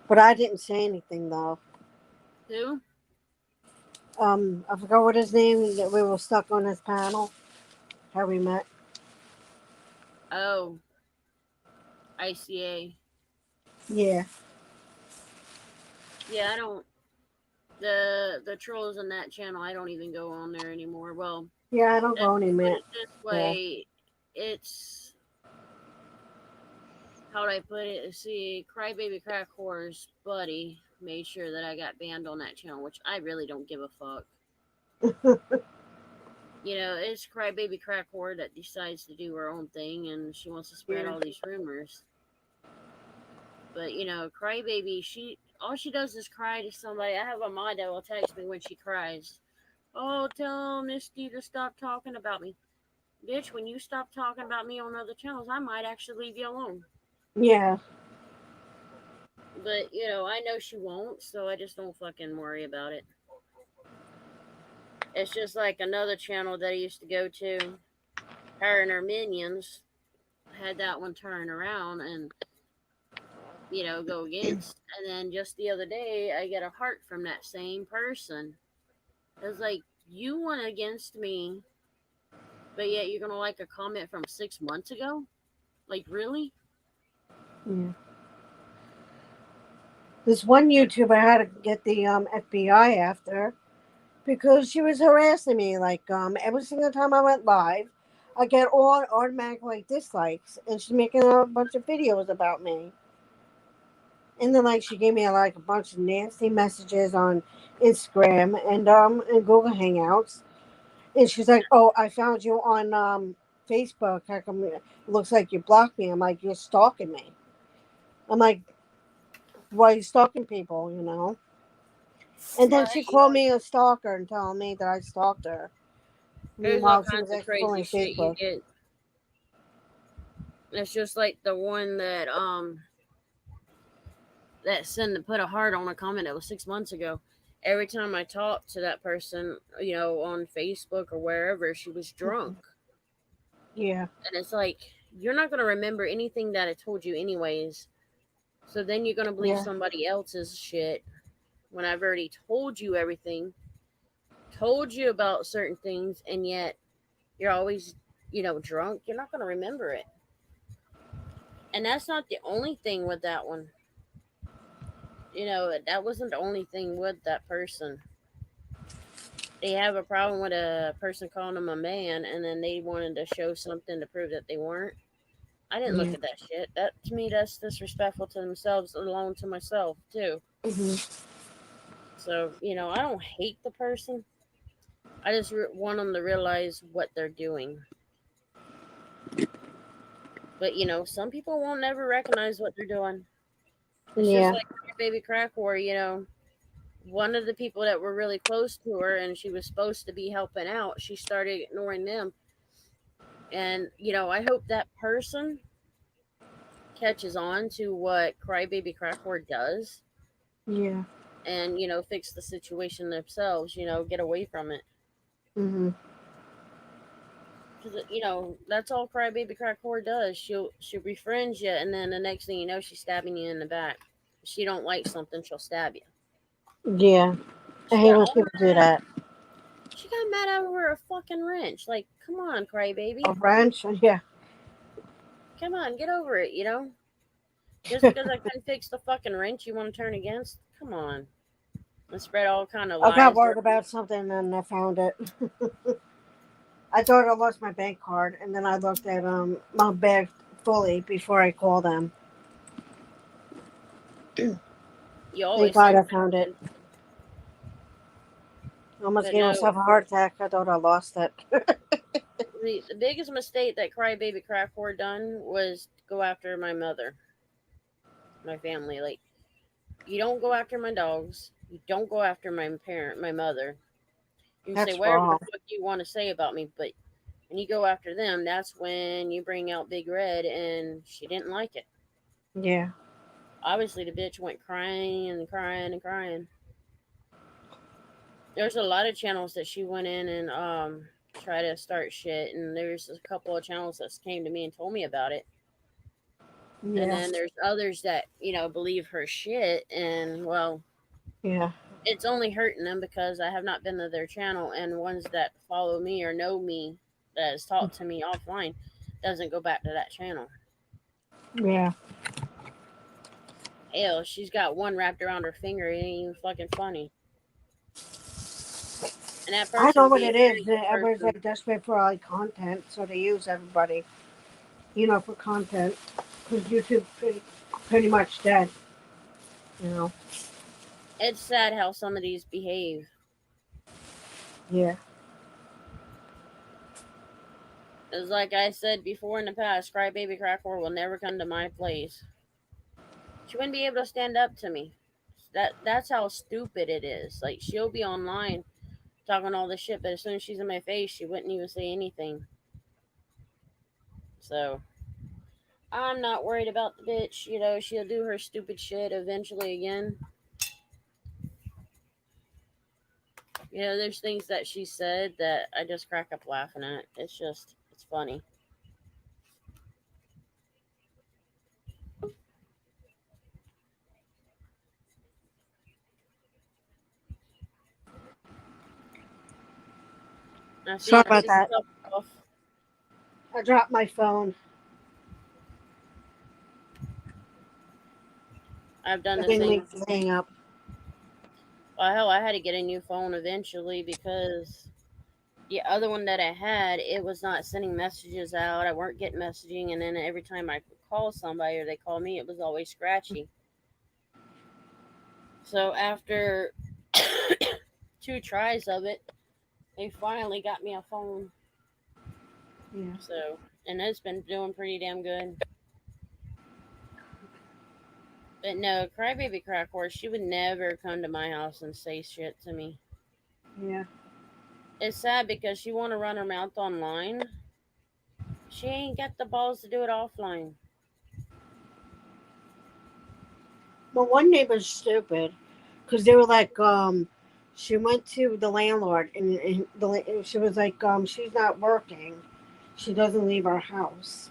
But I didn't say anything though. Who? I forgot what his name that we were stuck on his panel. How we met. Oh, ICA. Yeah. Yeah, I don't. The trolls on that channel, I don't even go on there anymore. Well, Yeah, I don't let's go any put minute. it this Yeah. way. It's how would I put it? See, Crybaby Crack Whore's buddy made sure that I got banned on that channel, which I really don't give a fuck. It's Crybaby Crack Whore that decides to do her own thing and she wants to spread Yeah. all these rumors. But Crybaby, she all she does is cry to somebody. I have a mod that will text me when she cries. Oh, tell Misty to stop talking about me. Bitch, when you stop talking about me on other channels, I might actually leave you alone. Yeah. But, I know she won't, so I just don't fucking worry about it. It's just like another channel that I used to go to. Her and her minions had that one turn around and, go against. And then just the other day, I get a heart from that same person. It was like, you went against me, but yet you're going to like a comment from 6 months ago? Like, really? Yeah. This one YouTuber had to get the FBI after because she was harassing me. Like every single time I went live, I get all automatic like dislikes, and she's making a bunch of videos about me. And then like she gave me like a bunch of nasty messages on Instagram and Google Hangouts. And she's like, "Oh, I found you on Facebook. How come it looks like you blocked me?" I'm like, "You're stalking me." I'm like, "Why are you stalking people?" And then Well, she hey, called me a stalker and telling me that I stalked her. there's all Meanwhile, she kinds was of crazy exploring shit you Facebook. get. It's just like the one that sent put a heart on a comment that was 6 months ago. Every time I talked to that person, on Facebook or wherever, she was drunk. Yeah, And it's like, you're not going to remember anything that I told you, anyways. So then you're going to believe yeah, somebody else's shit when I've already told you everything, told you about certain things, and yet you're always, drunk. You're not going to remember it. And that's not the only thing with that one. That wasn't the only thing with that person. They have a problem with a person calling them a man, and then they wanted to show something to prove that they weren't. I didn't look yeah. at that shit. That to me, that's disrespectful to themselves, alone to myself too. Hmm. So, I don't hate the person. I just want them to realize what they're doing. But, some people won't never recognize what they're doing. It's just Yeah. like Baby Crack War, one of the people that were really close to her and she was supposed to be helping out, she started ignoring them. And, I hope that person catches on to what Crybaby Crackcore does Yeah. and, fix the situation themselves, get away from it. Mhm. Because, that's all Crybaby Crackcore does. She'll befriend you, and then the next thing you know, she's stabbing you in the back. If she don't like something, she'll stab you. Yeah. I She hate got when all people do mad. that. She got mad over a fucking wrench. Like, come on, A Crybaby. wrench? Yeah. Come on, get over it. Just because I couldn't fix the fucking wrench you want to turn against? Come on. And spread all kind of I got lies. worried about something and I found it. I thought I lost my bank card, and then I looked at my bag fully before I called them. You Thank always God think I found it. something, I almost but gave no. myself a heart attack. I thought I lost it. The biggest mistake that Crybaby Crackcore done was go after my mother, my family. Like, you don't go after my dogs. You don't go after my mother. You can say That's whatever the wrong. fuck you want to say about me, but when you go after them, that's when you bring out Big Red, and she didn't like it. Yeah. Obviously, the bitch went crying and crying and crying. There's a lot of channels that she went in and try to start shit, and there's a couple of channels that came to me and told me about it. And Yeah. then there's others that believe her shit, and well, Yeah. it's only hurting them because I have not been to their channel, and ones that follow me or know me that has talked to me offline doesn't go back to that channel. Yeah. Hell, she's got one wrapped around her finger. It ain't even fucking funny. And that I know person what be a it very is. good Everybody's person. like desperate for like content, so they use everybody, for content. Because YouTube's pretty much dead. You know. It's sad how some of these behave. Yeah. It's like I said before in the past, Crybaby Crackor will never come to my place. She wouldn't be able to stand up to me. That's how stupid it is. Like, she'll be online talking all this shit, but as soon as she's in my face, she wouldn't even say anything. So I'm not worried about the bitch. She'll do her stupid shit eventually again. There's things that she said that I just crack up laughing at. It's funny. Now, see, Sorry it about pisses that. stuff off. I dropped my phone. I've done I the didn't same. make the hang up. Well, hell, I had to get a new phone eventually because the other one that I had, it was not sending messages out. I weren't getting messaging, and then every time I call somebody or they call me, it was always scratchy. So after two tries of it, they finally got me a phone. Yeah. So, and it's been doing pretty damn good. But no, Crybaby Crackhorse, she would never come to my house and say shit to me. Yeah. It's sad because she want to run her mouth online. She ain't got the balls to do it offline. But one neighbor's stupid because they were like, she went to the landlord and she was like, she's not working. She doesn't leave our house.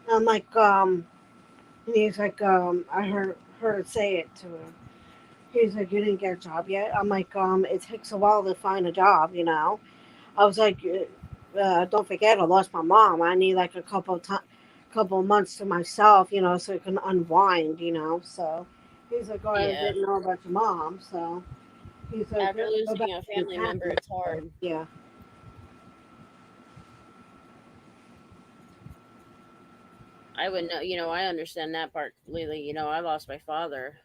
And I'm like, and he's like, I heard her say it to her. He's like, you didn't get a job yet? I'm like, it takes a while to find a job. I was like, don't forget, I lost my mom. I need like a couple of months to myself, so I can unwind. So he's like, oh, I Yeah. didn't know about your mom. So he's like, After go back losing a to your family member, parents. it's So, hard. yeah, I would know, I understand that part completely. I lost my father.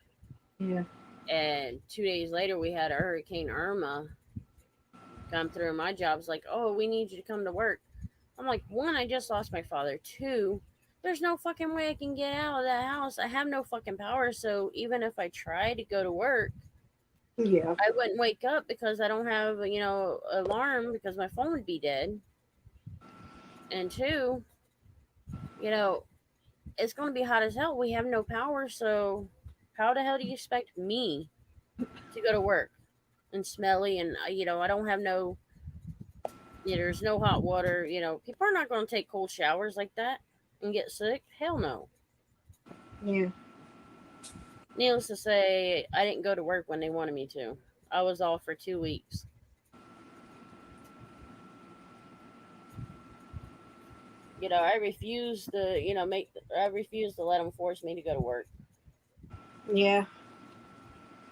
yeah, And 2 days later, we had a Hurricane Irma come through. My job's like, oh, we need you to come to work. I'm like, one, I just lost my father. Two, there's no fucking way I can get out of that house. I have no fucking power. So even if I try to go to work, Yeah. I wouldn't wake up because I don't have, alarm because my phone would be dead. And two, you know, it's going to be hot as hell. We have no power. So how the hell do you expect me to go to work and smelly? And, I don't have no, there's no hot water. People are not going to take cold showers like that and get sick. Hell no. Yeah. Needless to say, I didn't go to work when they wanted me to. I was off for 2 weeks. I refused to, I refused to let them force me to go to work. Yeah.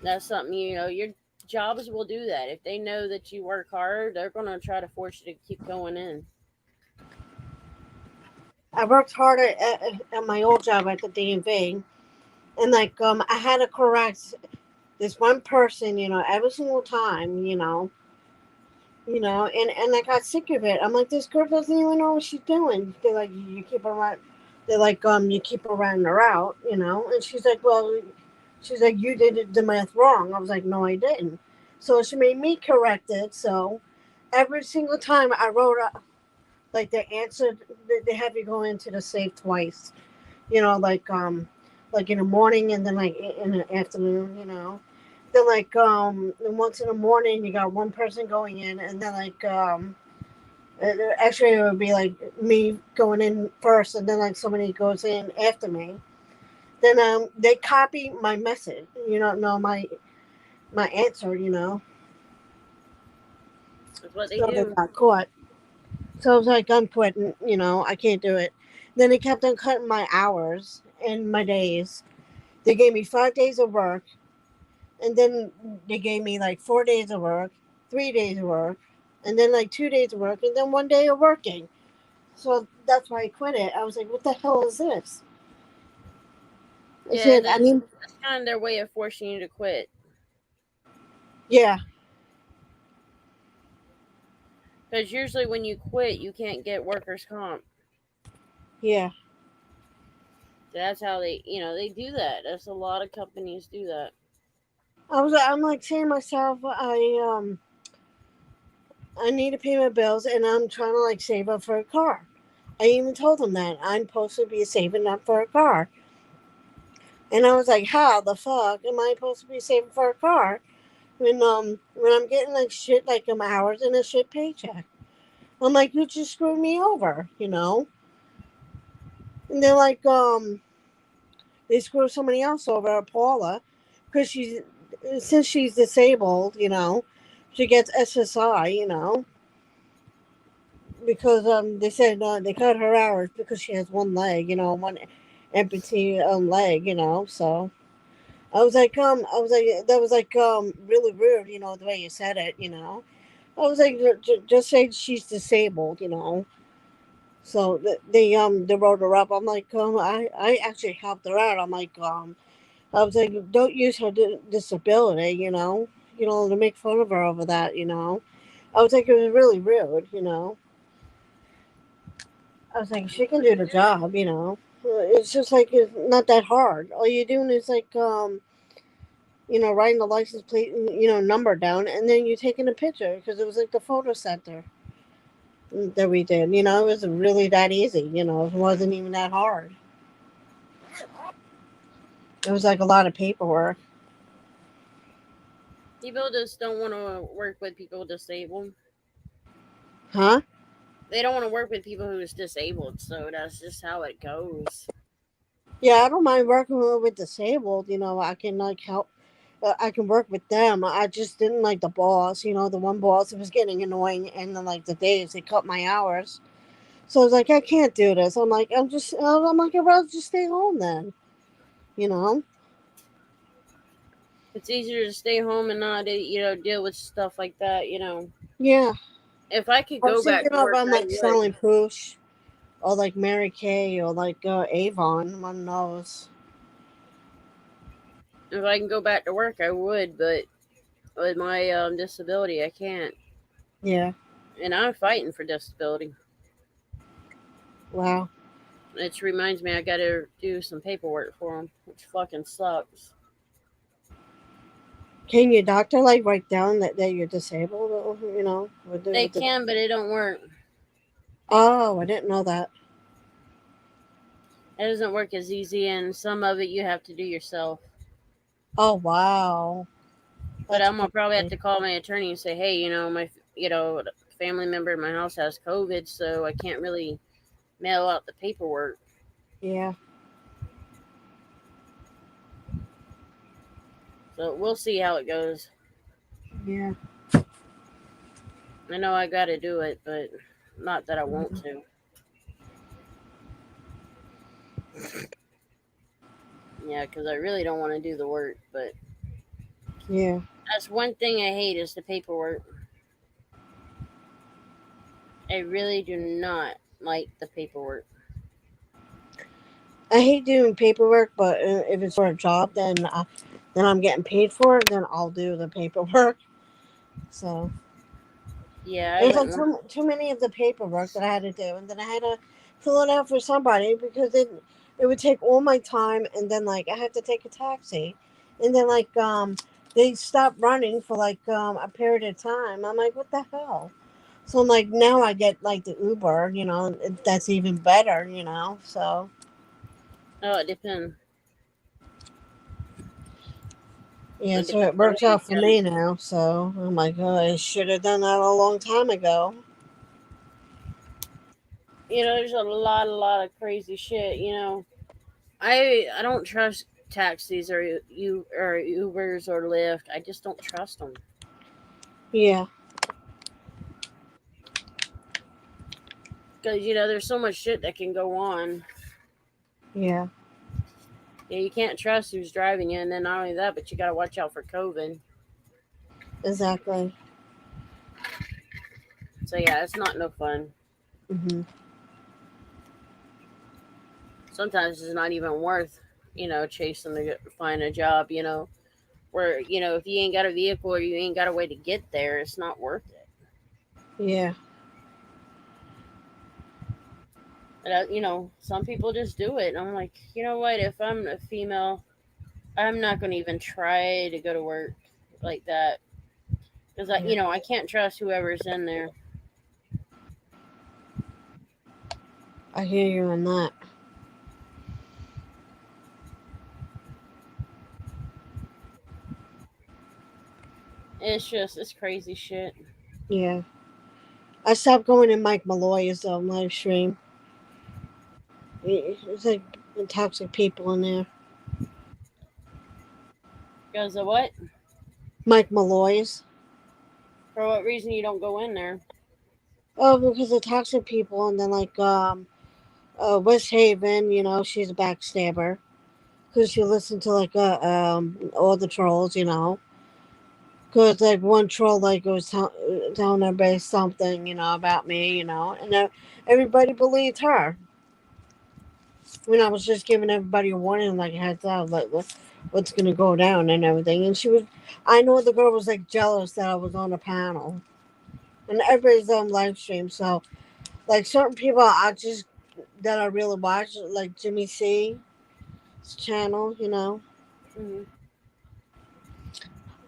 That's something, your jobs will do that. If they know that you work hard, they're going to try to force you to keep going in. I worked hard at my old job at the DMV, and like I had to correct this one person, every single time, and I got sick of it. I'm like, this girl doesn't even know what she's doing. They're like, you keep her right. They're like, you keep her running her out, and she's like, well, she's like, you did the math wrong. I was like, no, I didn't. So she made me correct it. So every single time I wrote up, like the answer, they have you go into the safe twice, like in the morning and then like in the afternoon, Then like once in the morning you got one person going in, and then like actually it would be like me going in first, and then like somebody goes in after me. Then they copy my message, no my answer, That's what they so they do. got caught. So I was like, I'm quitting, I can't do it. Then they kept on cutting my hours and my days. They gave me 5 days of work, and then they gave me like 4 days of work, 3 days of work, and then like 2 days of work, and then one day of working. So that's why I quit it. I was like, what the hell is this? I Yeah, said, and I mean, that's kind of their way of forcing you to quit. yeah, Because usually when you quit, you can't get workers' comp. yeah. That's how they do that. That's a lot of companies do that. I'm like saying to myself, I need to pay my bills, and I'm trying to like save up for a car. I even told them that I'm supposed to be saving up for a car, and I was like, how the fuck am I supposed to be saving for a car when I'm getting like shit like hours and a shit paycheck? I'm like, you just screwed me over, And they're like, they screw somebody else over, Paula, because since she's disabled, she gets SSI, because they said they cut her hours because she has one leg, one amputee leg, So I was like, that was like really rude, the way you said it, I was like, just say she's disabled, So they wrote her up. I'm like, I actually helped her out. I'm like, I was like, don't use her disability, to make fun of her over that, I was like, it was really rude, I was like, she can do the job, It's just like it's not that hard. All you're doing is like, writing the license plate, number down, and then you taking a picture because it was like the photo center that we did. It was really that easy. It wasn't even that hard. It was like a lot of paperwork. People just don't want to work with people disabled. Huh? They don't want to work with people who is disabled, so that's just how it goes. Yeah, I don't mind working with disabled. I can like help. I can work with them. I just didn't like the boss. The one boss, it was getting annoying, and then like the days they cut my hours. So I was like, I can't do this. I'm like, I'd rather just stay home then. You know? It's easier to stay home and not, deal with stuff like that. Yeah. If I could I go was back thinking to of work, I like would. selling Poosh or like Mary Kay or like Avon, one of those. If I can go back to work, I would, but with my disability, I can't. Yeah. And I'm fighting for disability. Wow. It reminds me I got to do some paperwork for them, which fucking sucks. Can your doctor like write down that you're disabled? They With the. can, but it don't work. Oh, I didn't know that. It doesn't work as easy, and some of it you have to do yourself. Oh wow, But that's I'm gonna probably have crazy. to call my attorney and say, hey, my family member in my house has COVID, so I can't really mail out the paperwork. Yeah. So we'll see how it goes. Yeah. I know I got to do it, but not that I want Mhm. to. Yeah, because I really don't want to do the work, but Yeah. that's one thing I hate is the paperwork. I really do not like the paperwork. I hate doing paperwork, but if it's for a job, then I'm getting paid for it. Then I'll do the paperwork. So Yeah, I there's like wouldn't want. too many of the paperwork that I had to do, and then I had to fill it out for somebody because it would take all my time, and then like I had to take a taxi, and then they stopped running for a period of time. I'm like, what the hell? So I'm like, now I get like the Uber, that's even better. So Oh, it depends. yeah, It so depends it on who works you out for tell. me now. So I'm like, oh, I should have done that a long time ago. There's a lot of crazy shit. I don't trust taxis or Ubers or Lyft. I just don't trust them Yeah, because there's so much shit that can go on. yeah, Yeah, you can't trust who's driving you, and then not only that, but you got to watch out for COVID. exactly. So yeah, it's not no fun. Hmm. Sometimes it's not even worth chasing to find a job. Where if you ain't got a vehicle or you ain't got a way to get there, it's not worth it. Yeah, And, some people just do it, and I'm like, you know what? If I'm a female, I'm not going to even try to go to work like that because yeah. I can't trust whoever's in there. I hear you on that. It's crazy shit. Yeah, I stopped going in Mike Malloy's live stream. It's like toxic people in there. Because of what? Mike Malloy's. For what reason you don't go in there? Oh, because of toxic people, and then West Haven. She's a backstabber because she listened to all the trolls. Because one troll was telling everybody something about me. And everybody believed her. When I was just giving everybody a warning, like heads up, what's gonna go down and everything. And she was, I know the girl was like jealous that I was on the panel, and everybody's on live stream. So like certain people, I just that I really watch, like Jimmy C's channel. Hmm.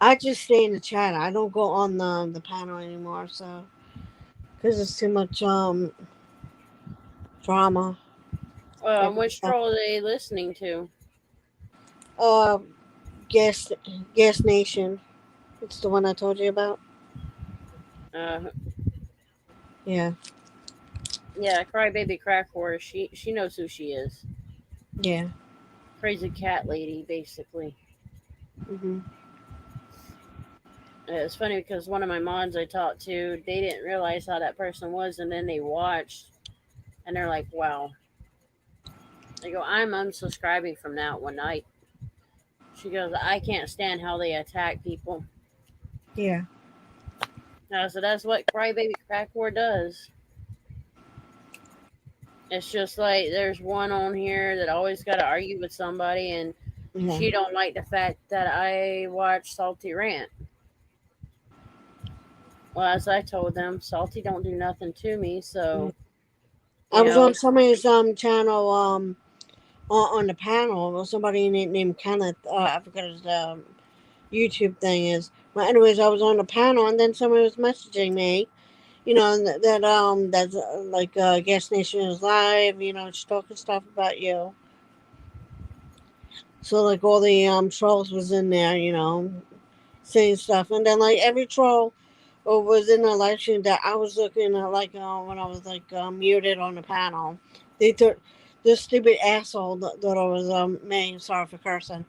I just stay in the chat. I don't go on the panel anymore. So because it's too much drama. Which troll are they listening to? Uh, Guest Guest Nation. It's the one I told you about. Uh, Yeah, yeah, Crybaby Crack Horse. She knows who she is. yeah. Crazy cat lady, basically. Hmm. It's funny because one of my mods I talked to, they didn't realize how that person was, and then they watched, and they're like, "Wow." They go, "I'm unsubscribing from that one night." She goes, "I can't stand how they attack people." Yeah, So that's what Crybaby Crackmore does. It's just like there's one on here that always got to argue with somebody, and Yeah. She don't like the fact that I watch Salty Rant. Well, as I told them, Salty don't do nothing to me, Yeah. so I you was know. on somebody's channel on the panel. It was somebody named Kenneth. I forgot his YouTube thing is. But anyways, I was on the panel, and then somebody was messaging me. And that's like Gas Nation is live. Just talking stuff about you. So like all the trolls was in there. Saying stuff, and then like every troll was in the live stream that I was looking at, like when I was like muted on the panel. They thought this stupid asshole thought it was me. Sorry for cursing.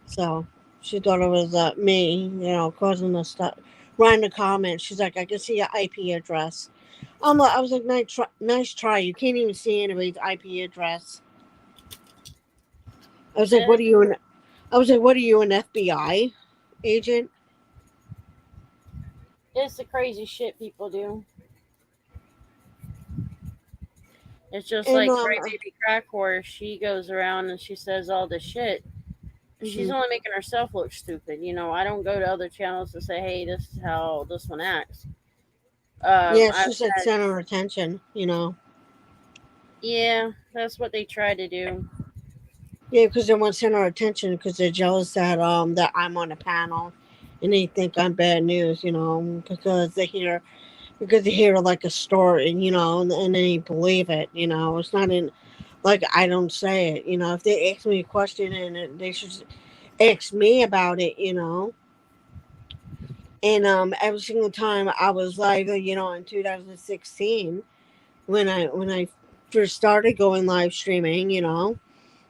So she thought it was me, causing the stuff. Writing the comments, she's like, I can see your IP address. I was like, nice try. You can't even see anybody's IP address. I was like, eh, what are you? I was like, what are you, an FBI agent? it's the crazy shit people do. It's just And like Crybaby Crack Horse. She goes around and she says all this shit. She's mhm. only making herself look stupid. I don't go to other channels to say, hey, this is how this one acts. Yeah, I've she said said, center attention. yeah, that's what they try to do. Yeah, because they want center attention because they're jealous that I'm on a panel, and they think I'm bad news, because they hear like a story, and they believe it. It's not in like I don't say it. If they ask me a question and they should ask me about it. And every single time I was live, in 2016 when I first started going live streaming.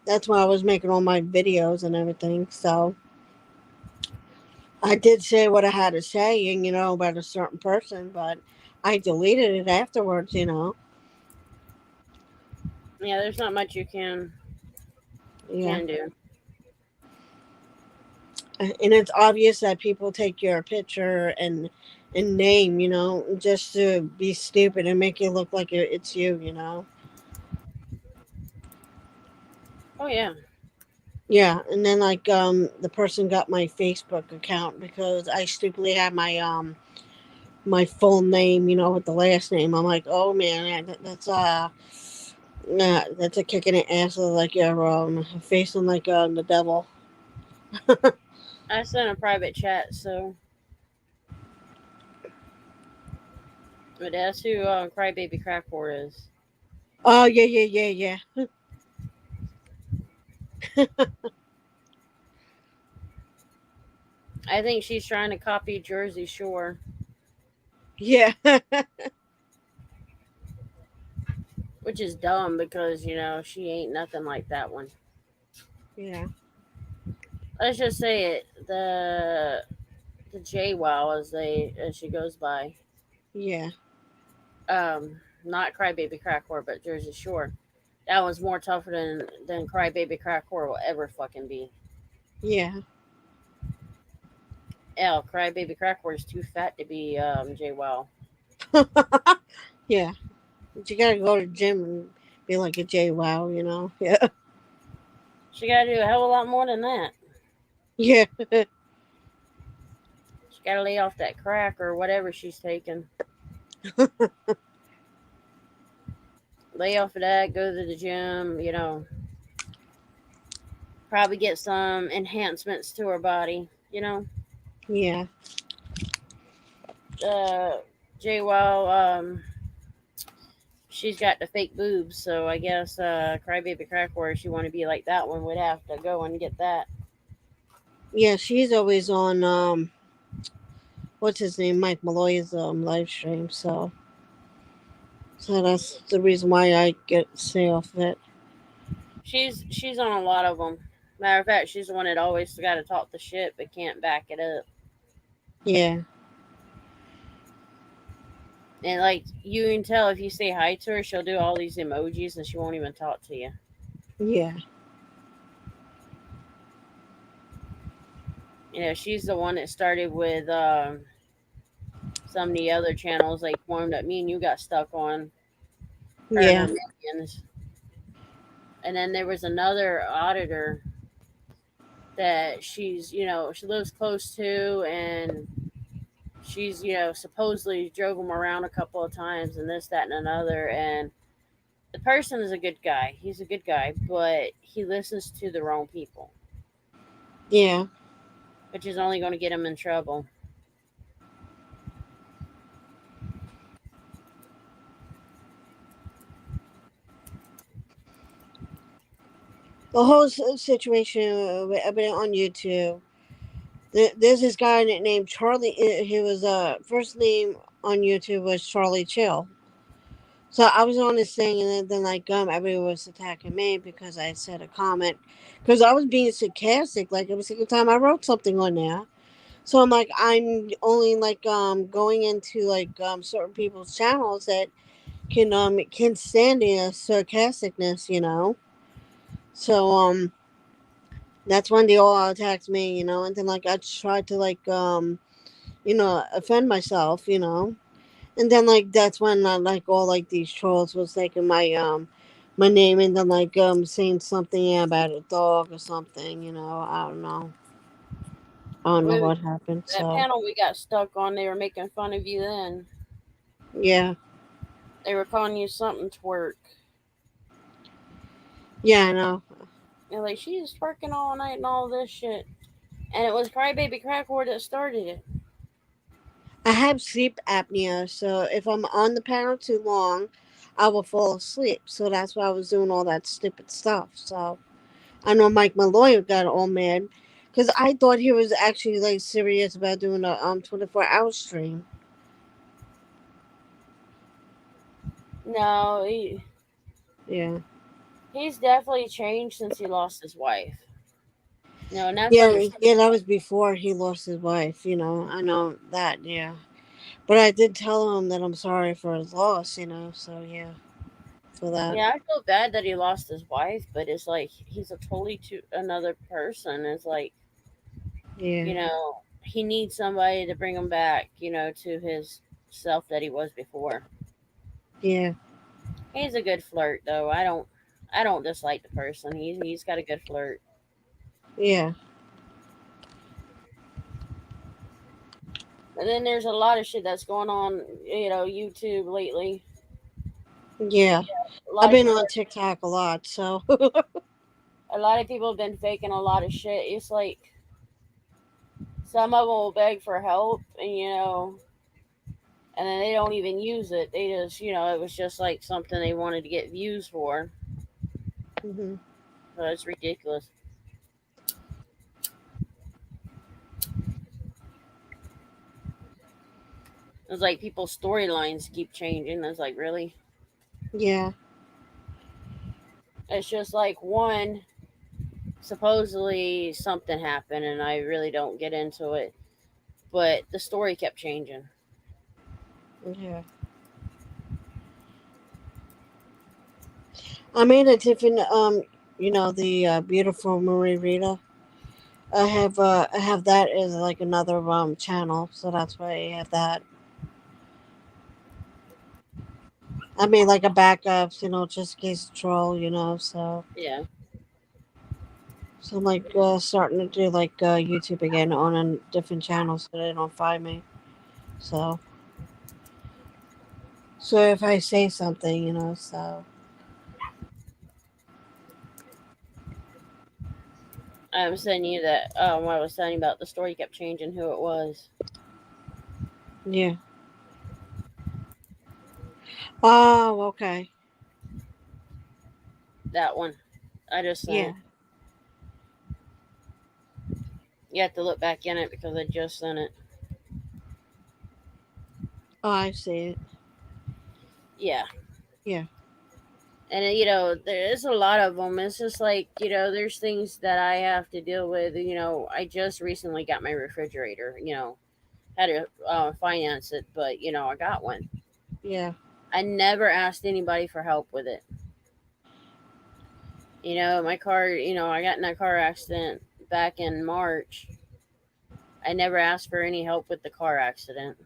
That's when I was making all my videos and everything. So I did say what I had to say, about a certain person, but I deleted it afterwards. Yeah, there's not much you Yeah. can do. And it's obvious that people take your picture and name, just to be stupid and make it look like it's you. Oh yeah. Yeah, and then like the person got my Facebook account because I stupidly had my full name, with the last name. I'm like, oh man, that's a kick in the ass of like you're facing like the devil. I sent a private chat, so but that's who Crybaby Crack Horse is. Oh yeah, yeah, yeah, I think she's trying to copy Jersey Shore, yeah, which is dumb because she ain't nothing like that one. yeah, Let's just say it. The JWoww as she goes by. yeah, Not Crybaby Crack Horse, but Jersey Shore. That one's more tougher than Crybaby Crack Horse will ever fucking be. yeah, Hell, Crybaby Crack Horse is too fat to be JWoww. yeah. But you gotta go to the gym and be like a J Wow. Yeah, She gotta do a hell of a lot more than that. yeah, She gotta lay off that crack or whatever she's taking. Lay off of that, go to the gym, probably get some enhancements to her body. yeah, Uh, JWoww, she's got the fake boobs, so I guess Crybaby Crack Horse, you want to be like that one, would have to go and get that. yeah. She's always on what's his name, Mike Malloy's live stream. So that's the reason why I get stay off of it. She's on a lot of them. Matter of fact, she's the one that always got to talk the shit but can't back it up. Yeah, And like you can tell if you say hi to her, she'll do all these emojis and she won't even talk to you. yeah, She's the one that started with some of the other channels like formed that me and you got stuck on. Her and her yeah, minions. And then there was another auditor. that she lives close to, and she's supposedly drove him around a couple of times and this, that, and another. And the person is a good guy. He's a good guy, but he listens to the wrong people, Yeah. which is only going to get him in trouble. The whole situation I've been on YouTube. There's this guy named Charlie. He was first name on YouTube was Charlie Chill. So I was on this thing, and then like everyone was attacking me because I said a comment because I was being sarcastic like every single time I wrote something on there. So I'm like I'm only like going into like certain people's channels that can stand the sarcasticness, So that's when they all attacked me, and then like I tried to like offend myself, and then like that's when like all like these trolls was taking my name and then like saying something about a dog or something, I don't know. I don't know We, what happened. that So panel we got stuck on, they were making fun of you then. yeah. They were calling you something twerk. Yeah, I know. They're like, she's twerking all night and all this shit. And it was Crybaby Crackboard that started it. I have sleep apnea, so if I'm on the panel too long, I will fall asleep. So that's why I was doing all that stupid stuff. So I know Mike, my lawyer, got all mad because I thought he was actually like serious about doing a 24-hour stream. No, Yeah. he's definitely changed since he lost his wife. No, and that's Yeah, understandable. yeah, that was before he lost his wife, I know that, yeah. But I did tell him that I'm sorry for his loss, so yeah, for that. Yeah, I feel bad that he lost his wife, but it's like he's a totally another person. It's like, Yeah, he needs somebody to bring him back, to his self that he was before. yeah, He's a good flirt though. I don't dislike the person. He's got a good flirt. yeah, And then there's a lot of shit that's going on, YouTube lately. yeah. A I've lot of been people on TikTok a lot, so a lot of people have been faking a lot of shit. It's like some of them will beg for help, and then they don't even use it. They just, it was just like something they wanted to get views for. hmm. So it's ridiculous. It's like people's storylines keep changing. It's like, really? Yeah, It's just like one, supposedly something happened, and I really don't get into it, but the story kept changing. yeah. I made a different, the beautiful Marie Rita. I have that as like another channel, so that's why I have that. I made like a backup, just in case of troll, so. Yeah. So I'm like starting to do like YouTube again on a different channel so they don't find me. So if I say something, so I was telling you that, when I was telling you about the story kept changing who it was. yeah. Oh, okay. That one. I just sent Yeah. it. You have to look back in it because I just sent it. Oh, I see it. Yeah. Yeah. And, there's a lot of them. It's just like, there's things that I have to deal with. I just recently got my refrigerator, had to finance it, but, I got one. Yeah. I never asked anybody for help with it. My car, I got in a car accident back in March. I never asked for any help with the car accident.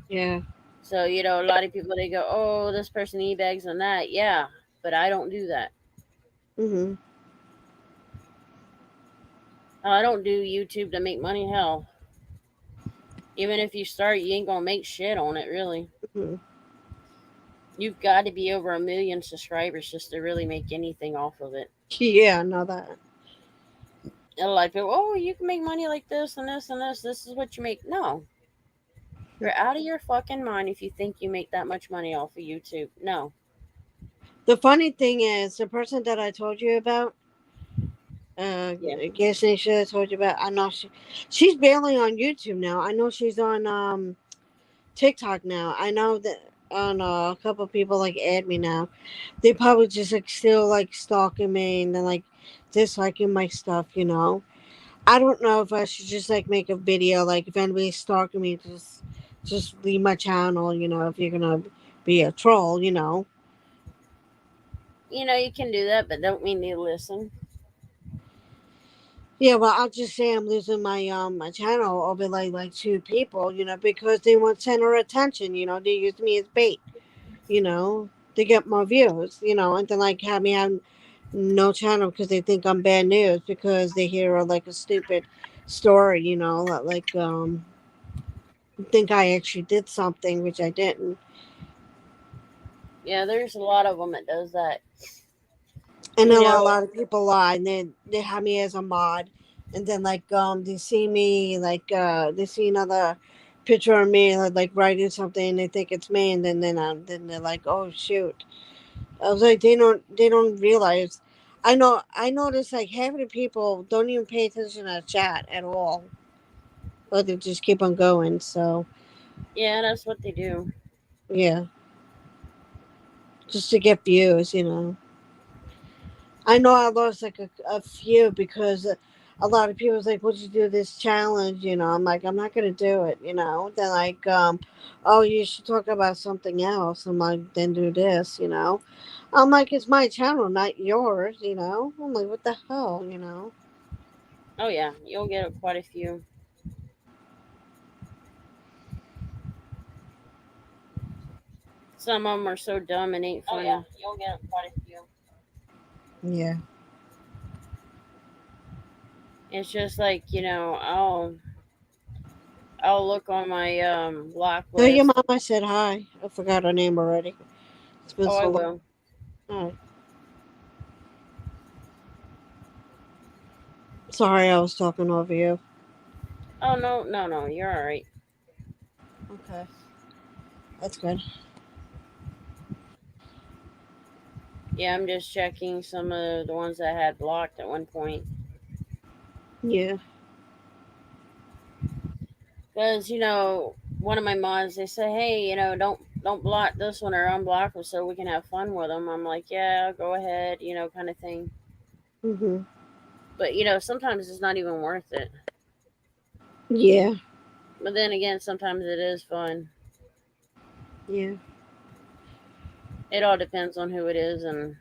Yeah. So, a lot of people, they go, oh, this person e-bags on that. Yeah, but I don't do that. Mhm. I don't do YouTube to make money. Hell, even if you start, you ain't gonna make shit on it. Really, Mhm. you've got to be over 1 million subscribers just to really make anything off of it. Yeah, I know that. And like people, oh, you can make money like this and this and this. This is what you make. No, you're out of your fucking mind if you think you make that much money off of YouTube. No. The funny thing is, the person that I told you about, Yeah. Gas Nation, I told you about. I know she's barely on YouTube now. I know she's on TikTok now. I know that on a couple of people like add me now. They probably just like still like stalking me and then like disliking my stuff. I don't know if I should just like make a video like if anybody's stalking me, just leave my channel. If you're gonna be a troll. You can do that, but don't mean to listen. Yeah, well, I'll just say I'm losing my channel over like two people, because they want center attention. They use me as bait, to get more views, and then like have me have no channel because they think I'm bad news because they hear like a stupid story, like think I actually did something which I didn't. Yeah, there's a lot of them that does that. And You then know, a lot of people lie, and then they have me as a mod, and then they see me they see another picture of me like writing something, and they think it's me, and then they're like, oh shoot. I was like, they don't realize. I notice like half of the people don't even pay attention to chat at all, but they just keep on going. So yeah, that's what they do. yeah, just to get views. I know I lost like a few because a lot of people was like, "Would you do this challenge?" I'm like, "I'm not gonna do it." They're like, "Oh, you should talk about something else." I'm like, "Then do this." I'm like, "It's my channel, not yours." I'm like, "What the hell?" Oh yeah, you'll get quite a few. Some of them are so dumb it ain't Oh yeah, funny. you'll get quite a few. Yeah. It's just like I'll look on my block Tell your list. mom I said hi. I forgot her name already. It's been Oh, I so long. will. Oh, sorry, I was talking over you. Oh no, no, no, you're all right. Okay, that's good. Yeah, I'm just checking some of the ones I had blocked at one point. Yeah. Because one of my mods, they say, hey, don't block this one or unblock them so we can have fun with them. I'm like, yeah, go ahead, kind of thing. Mhm. But sometimes it's not even worth it. Yeah. But then again, sometimes it is fun. Yeah. It all depends on who it is, and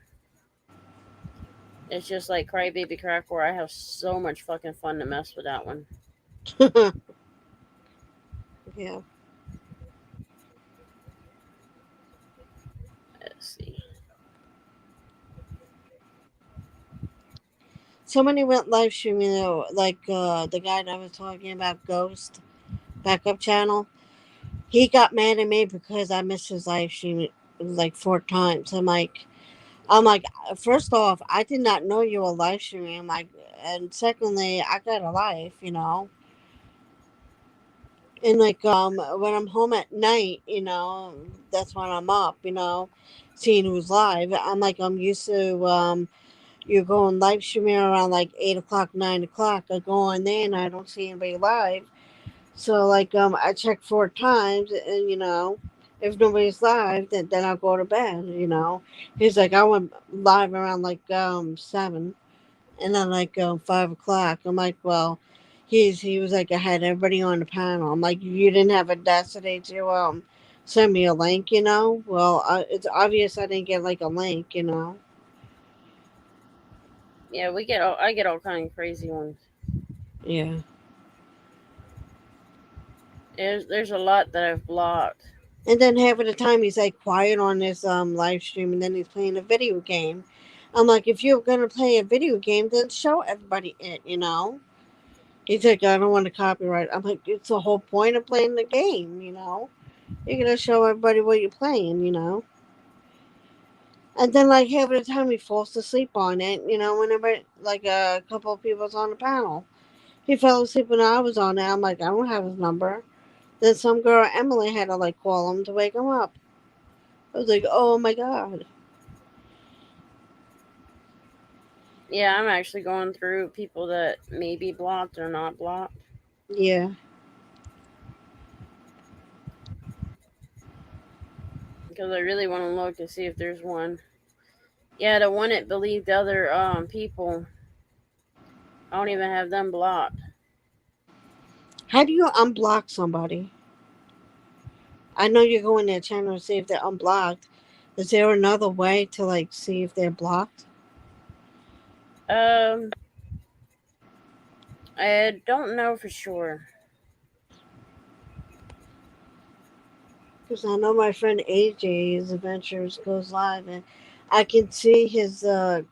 it's just like Crybaby Crack, where I have so much fucking fun to mess with that one. Yeah. Let's see. Somebody went live streaming though, like the guy that I was talking about, Ghost Backup Channel. He got mad at me because I missed his live stream like 4 times. I'm like, first off, I did not know you were live streaming. And secondly, I got a life. And like when I'm home at night, that's when I'm up, seeing who's live. I'm used to you're going live streaming around like 8 o'clock, 9 o'clock. I go on there and I don't see anybody live. So I check 4 times, and if nobody's live, then I'll go to bed. He's like, I went live around like 7, and then like 5 o'clock. I'm like, well, he was like, I had everybody on the panel. I'm like, you didn't have audacity to send me a link. Well, it's obvious I didn't get like a link. Yeah, I get all kind of crazy ones. Yeah. There's a lot that I've blocked. And then half of the time he's like quiet on this live stream, and then he's playing a video game. I'm like, if you're gonna play a video game, then show everybody it. He's like, I don't want to copyright. I'm like, it's the whole point of playing the game, you know? You're going to show everybody what you're playing, you know? And then, like, half the time he falls asleep on it, you know, whenever, like, a couple of people's on the panel. He fell asleep when I was on it. I'm like, I don't have his number. Then some girl, Emily, had to, like, call him to wake him up. I was like, oh my God. Yeah, I'm actually going through people that may be blocked or not blocked. Yeah. Because I really want to look to see if there's one. Yeah, the one that believed other people, I don't even have them blocked. How do you unblock somebody? I know you go in their channel to see if they're unblocked. Is there another way to, like, see if they're blocked? Um, I don't know for sure. Because I know my friend AJ's Adventures goes live, and I can see his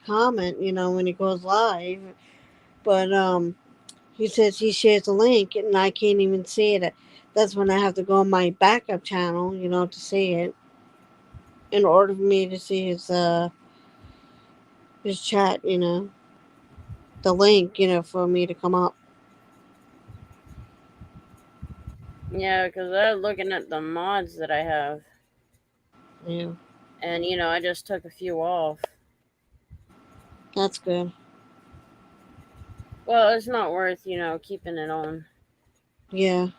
comment, you know, when he goes live. But he says he shares a link, and I can't even see it. That's when I have to go on my backup channel, you know, to see it. In order for me to see his chat, you know, the link, you know, for me to come up. Yeah, because I'm looking at the mods that I have, Yeah, and I just took a few off. that's good. Well, it's not worth keeping it on. Yeah,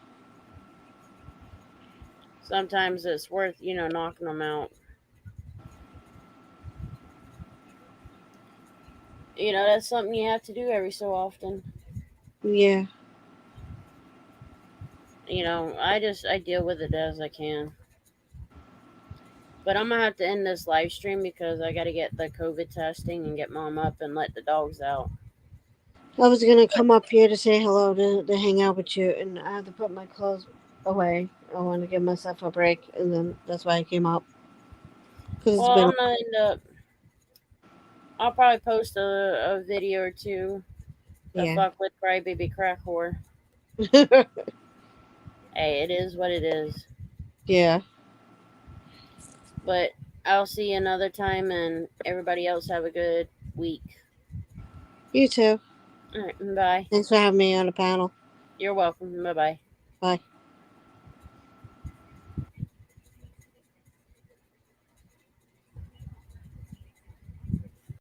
Sometimes it's worth knocking them out. That's something you have to do every so often. yeah. I deal with it as I can. But I'm gonna have to end this live stream because I gotta get the COVID testing and get mom up and let the dogs out. I was gonna come up here to say hello to hang out with you, and I had to put my clothes away. I want to give myself a break, and then that's why I came up. Because it's Well, been. I'm gonna end up. I'll probably post a video or two. The Yeah. fuck with crybaby crack whore. Hey, it is what it is. Yeah. But I'll see you another time, and everybody else have a good week. You too. All right, bye. Thanks for having me on the panel. You're welcome. Bye bye. Bye.